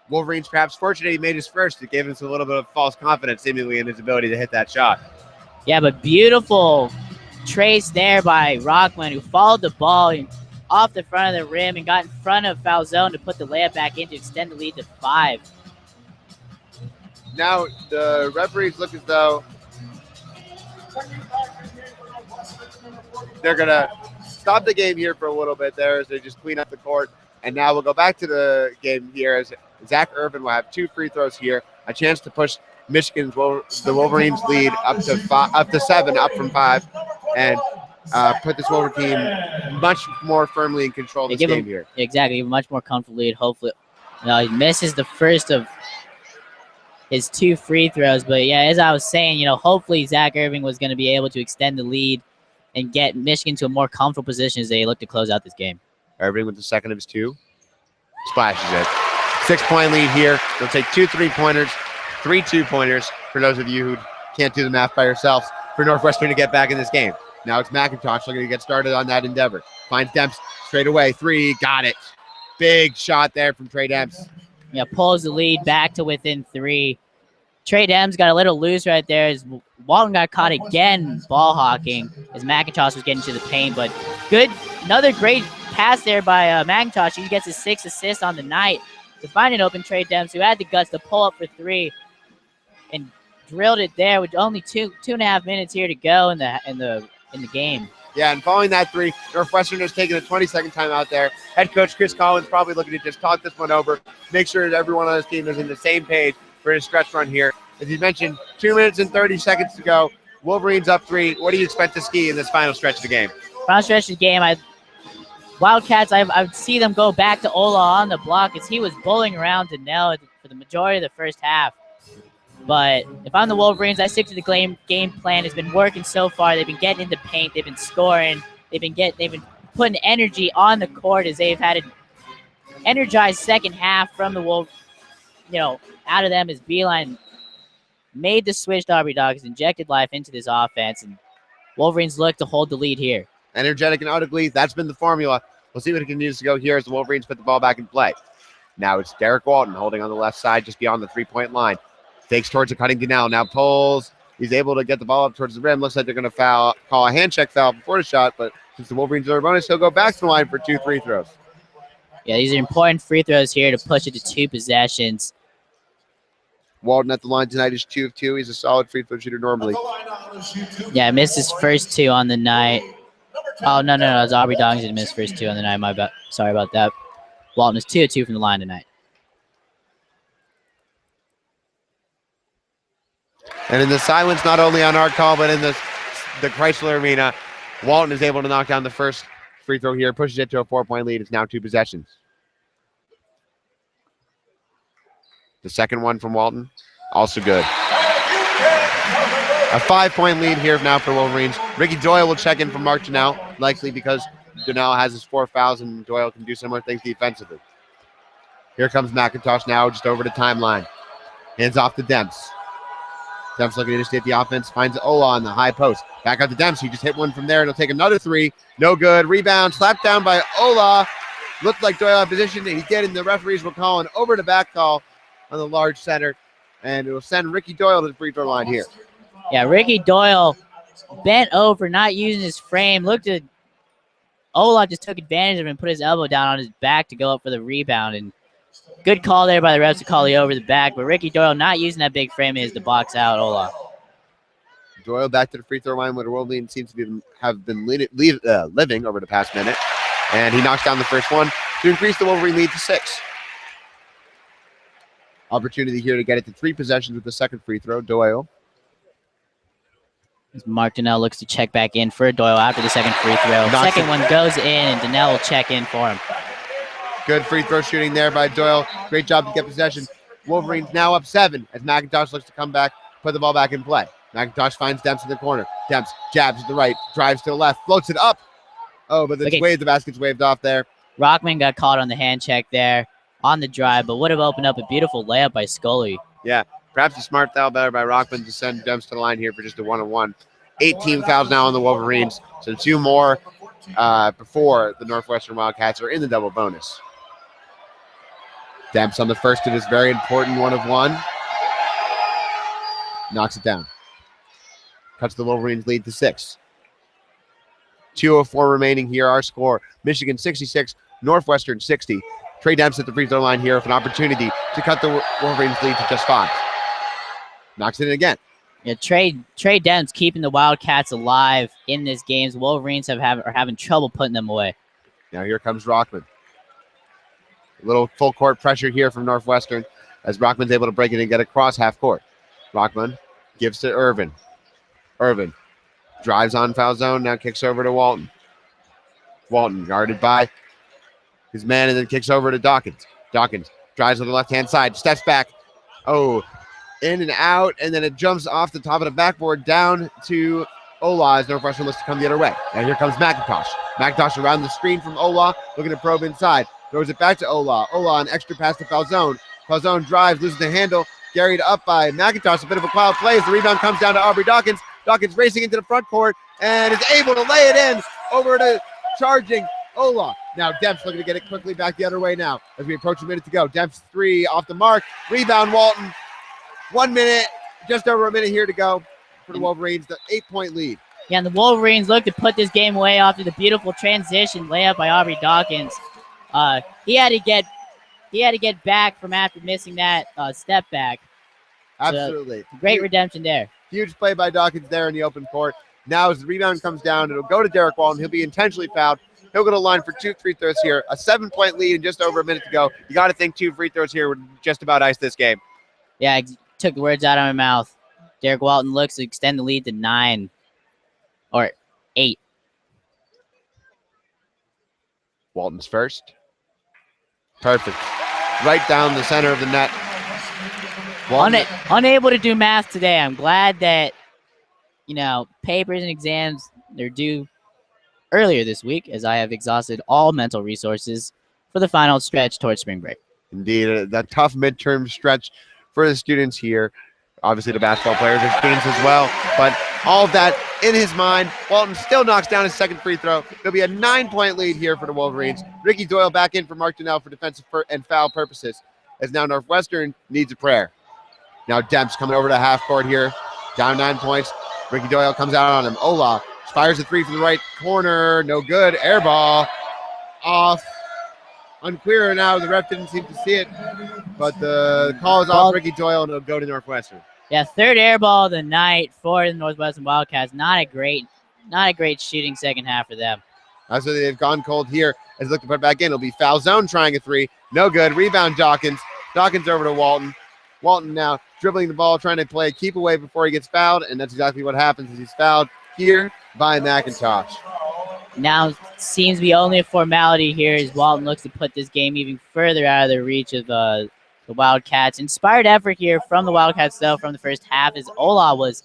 Wolverines perhaps fortunate he made his first. It gave us a little bit of false confidence seemingly in his ability to hit that shot. Yeah, but beautiful trace there by Rockman, who followed the ball off the front of the rim and got in front of Falzone to put the layup back in to extend the lead to 5. Now the referees look as though they're going to stop the game here for a little bit there as they just clean up the court. And now we'll go back to the game here as Zach Irvin will have 2 free throws here, a chance to push Michigan's the Wolverines lead up to 7, up from 5, and put this Wolverine team much more firmly in control of this game here. Exactly, a much more comfortable lead. Hopefully, he misses the first of his 2 free throws, but yeah, as I was saying, hopefully Zach Irving was going to be able to extend the lead and get Michigan to a more comfortable position as they look to close out this game. Irving with the second of his 2, splashes it. 6-point lead here. They'll take 2 3-pointers, 3 2-pointers for those of you who can't do the math by yourselves for Northwestern to get back in this game. Now it's McIntosh looking to get started on that endeavor. Finds Demps straight away. 3, got it. Big shot there from Trey Demps. Yeah, pulls the lead back to within 3. Trey Demps got a little loose right there as Walton got caught again ball hawking as McIntosh was getting to the paint, but another great pass there by McIntosh. He gets his 6th assist on the night to find an open Trey Demps, who had the guts to pull up for 3 and drilled it there with only 2.5 minutes here to go in the game. Yeah, and following that 3, Northwestern has taken a 20-second timeout there. Head coach Chris Collins probably looking to just talk this one over, make sure that everyone on his team is in the same page for his stretch run here. As you mentioned, 2 minutes and 30 seconds to go. Wolverines up 3. What do you expect to see in this final stretch of the game? Final stretch of the game, Wildcats, I would see them go back to Ola on the block as he was bullying around Donnell for the majority of the first half. But if I'm the Wolverines, I stick to the game plan. It's been working so far. They've been getting into paint. They've been scoring. They've been putting energy on the court as they've had an energized second half from the Wolves. Out of them as Beeline made the switch to Aubrey Dogs, injected life into this offense, and Wolverines look to hold the lead here. Energetic and ugly, that's been the formula. We'll see what it continues to go here as the Wolverines put the ball back in play. Now it's Derek Walton holding on the left side just beyond the 3-point line. Takes towards a cutting Donnell. Now pulls. He's able to get the ball up towards the rim. Looks like they're going to call a hand check foul before the shot, but since the Wolverines are bonus, he'll go back to the line for 2 free throws. Yeah, these are important free throws here to push it to 2 possessions. Walton at the line tonight is 2 of 2. He's a solid free throw shooter normally. Yeah, missed his first 2 on the night. Oh, no. It was Aubrey Dogs that missed first 2 on the night. Sorry about that. Walton is 2 of 2 from the line tonight. And in the silence, not only on our call, but in the Chrysler Arena, Walton is able to knock down the first free throw here, pushes it to a 4-point lead. It's now 2 possessions. The second one from Walton, also good. A 5-point lead here now for Wolverines. Ricky Doyle will check in for Mark Donnell, likely because Donnell has his 4 fouls and Doyle can do similar things defensively. Here comes McIntosh now, just over the timeline. Hands off to Demps. Demps looking to initiate the offense, finds Ola on the high post. Back out to Demps. He just hit one from there, and he'll take another 3. No good. Rebound, slapped down by Ola. Looked like Doyle had position, and he did, and the referees will call an over-the-back call on the large center, and it will send Ricky Doyle to the free throw line here. Yeah, Ricky Doyle bent over, not using his frame. Looked at Ola, just took advantage of him and put his elbow down on his back to go up for the rebound, and good call there by the refs to call the over the back, but Ricky Doyle not using that big frame is to box out Ola. Doyle back to the free throw line where the Wolverines seems to have been living over the past minute. And he knocks down the first one to increase the Wolverine lead to 6. Opportunity here to get it to 3 possessions with the second free throw. Doyle. As Mark Donnell looks to check back in for Doyle after the second free throw. Second one goes in, and Donnell will check in for him. Good free throw shooting there by Doyle. Great job to get possession. Wolverines now up 7 as McIntosh looks to come back, put the ball back in play. McIntosh finds Demps in the corner. Demps jabs to the right, drives to the left, floats it up. Oh, but the basket's waved off there. Rockman got caught on the hand check there on the drive, but would have opened up a beautiful layup by Scully. Yeah, perhaps a smart foul better by Rockman to send Demps to the line here for just a 1-on-1. 18 fouls now on the Wolverines, so 2 more before the Northwestern Wildcats are in the double bonus. Demps on the first of this very important 1-of-1. Knocks it down. Cuts the Wolverines lead to 6. 2:04 remaining here. Our score, Michigan 66, Northwestern 60. Trey Demps at the free throw line here with an opportunity to cut the Wolverines lead to just 5. Knocks it in again. Yeah, Trey Demps keeping the Wildcats alive in this game. The Wolverines are having trouble putting them away. Now here comes Rockman. A little full court pressure here from Northwestern as Rockman's able to break it and get across half court. Rockman gives to Irvin. Irvin drives on foul zone, now kicks over to Walton. Walton guarded by his man and then kicks over to Dawkins. Dawkins drives on the left-hand side, steps back. Oh, in and out, and then it jumps off the top of the backboard down to Ola as Northwestern looks to come the other way. And here comes McIntosh. McIntosh around the screen from Ola, looking to probe inside. Throws it back to Ola. Ola an extra pass to Falzone. Falzone drives, loses the handle. Carried up by McIntosh. A bit of a wild play as the rebound comes down to Aubrey Dawkins. Dawkins racing into the front court and is able to lay it in over to charging Ola. Now Demps looking to get it quickly back the other way now as we approach a minute to go. Demps 3 off the mark. Rebound Walton. 1 minute, just over a minute here to go for the Wolverines. The 8-point lead. Yeah, and the Wolverines look to put this game away after the beautiful transition layup by Aubrey Dawkins. He had to get back from after missing that step back. Absolutely. So, great redemption there. Huge play by Dawkins there in the open court. Now as the rebound comes down, it'll go to Derek Walton. He'll be intentionally fouled. He'll go to the line for 2 free throws here. A 7-point lead and just over a minute to go. You got to think 2 free throws here would just about ice this game. Yeah, took the words out of my mouth. Derek Walton looks to extend the lead to 9 or 8. Walton's first. Perfect. Right down the center of the net. Unable to do math today. I'm glad that, papers and exams, they're due earlier this week as I have exhausted all mental resources for the final stretch towards spring break. Indeed, that tough midterm stretch for the students here. Obviously, the basketball players are students as well, but all of that in his mind. Walton still knocks down his second free throw. There'll be a 9-point lead here for the Wolverines. Ricky Doyle back in for Mark Donnell for defensive and foul purposes, as now Northwestern needs a prayer. Now Demps coming over to half court here, down 9 points. Ricky Doyle comes out on him. Ola fires a 3 from the right corner, no good. Air ball off. Unclear now. The ref didn't seem to see it, but the call is off Ricky Doyle, and it'll go to Northwestern. Yeah, third air ball of the night for the Northwestern Wildcats. Not a great shooting second half for them. So they've gone cold here as they look to put it back in. It'll be foul zone trying a 3. No good. Rebound Dawkins. Dawkins over to Walton. Walton now dribbling the ball, trying to play keep away before he gets fouled, and that's exactly what happens as he's fouled here by McIntosh. Now seems to be only a formality here as Walton looks to put this game even further out of the reach of the Wildcats. Inspired effort here from the Wildcats, though, from the first half as Ola was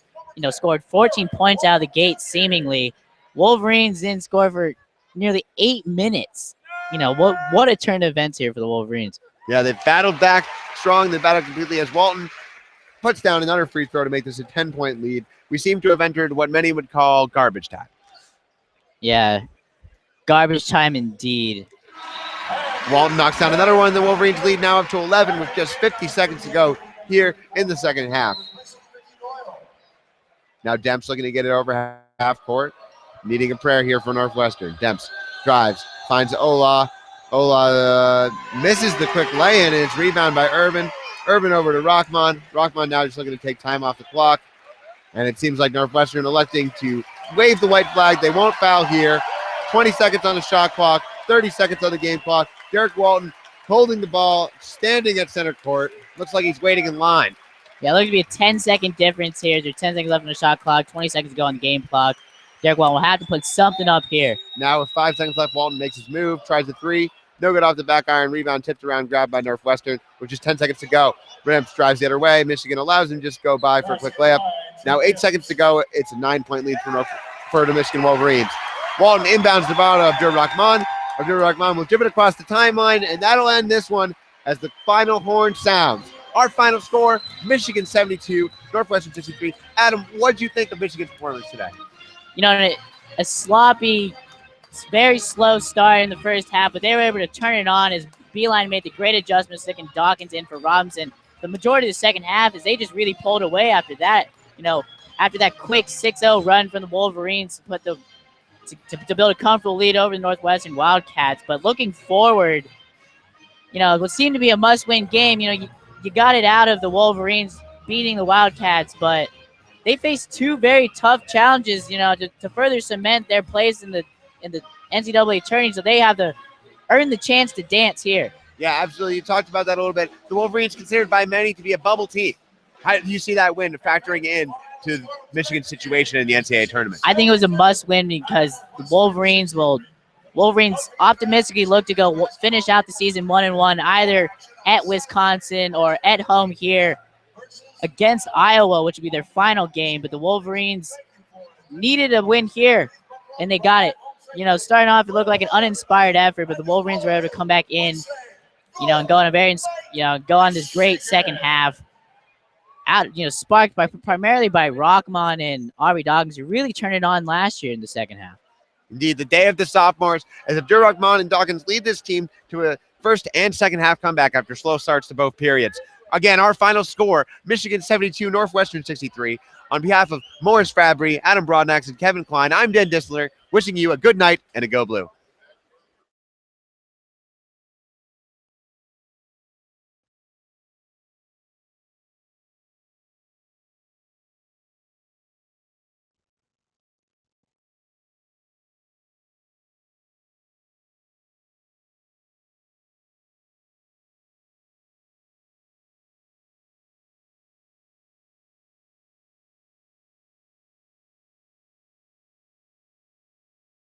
scored 14 points out of the gate seemingly. Wolverines didn't score for nearly 8 minutes. What a turn of events here for the Wolverines. Yeah, they've battled back strong. They've battled completely as Walton puts down another free throw to make this a 10-point lead. We seem to have entered what many would call garbage time. Yeah, garbage time indeed. Walton knocks down another one. The Wolverines lead now up to 11 with just 50 seconds to go here in the second half. Now Demps looking to get it over half court. Needing a prayer here for Northwestern. Demps drives, finds Ola. Ola misses the quick lay-in, and it's rebound by Urban. Urban over to Rockman. Rockman now just looking to take time off the clock. And it seems like Northwestern electing to wave the white flag. They won't foul here. 20 seconds on the shot clock, 30 seconds on the game clock. Derek Walton holding the ball, standing at center court. Looks like he's waiting in line. Yeah, looks to be a 10-second difference here. There's 10 seconds left on the shot clock, 20 seconds to go on the game clock. Derek Walton will have to put something up here. Now with 5 seconds left, Walton makes his move, tries the three. No good off the back iron. Rebound tipped around, grabbed by Northwestern, with just 10 seconds to go. Ramps drives the other way. Michigan allows him to just go by for a quick layup. Now 8 seconds to go. It's a 9-point lead for the Michigan Wolverines. Walton inbounds the ball to Abdur-Rahman. Abdur-Rahman will dribble it across the timeline, and that'll end this one as the final horn sounds. Our final score, Michigan 72, Northwestern 63. Adam, what did you think of Michigan's performance today? A sloppy, very slow start in the first half, but they were able to turn it on as Beeline made the great adjustment, sticking Dawkins in for Robinson. The majority of the second half is they just really pulled away after that. After that quick 6-0 run from the Wolverines to build a comfortable lead over the Northwestern Wildcats. But looking forward, it would seem to be a must-win game. You got it out of the Wolverines beating the Wildcats, but they faced two very tough challenges, to further cement their place in the NCAA tourney, so they have to earn the chance to dance here. Yeah, absolutely. You talked about that a little bit. The Wolverines considered by many to be a bubble team. How do you see that win factoring in to Michigan's situation in the NCAA tournament? I think it was a must-win because the Wolverines optimistically look to go finish out the season 1-1, either at Wisconsin or at home here against Iowa, which would be their final game. But the Wolverines needed a win here, and they got it. Starting off, it looked like an uninspired effort, but the Wolverines were able to come back in, and go on this great second half. Sparked primarily by Rockman and Aubrey Dawkins, who really turned it on last year in the second half. Indeed, the day of the sophomores, as Abdur-Rahman and Dawkins lead this team to a first and second half comeback after slow starts to both periods. Again, our final score, Michigan 72, Northwestern 63. On behalf of Morris Fabry, Adam Broadnax, and Kevin Klein, I'm Dan Dissler, wishing you a good night and a Go Blue.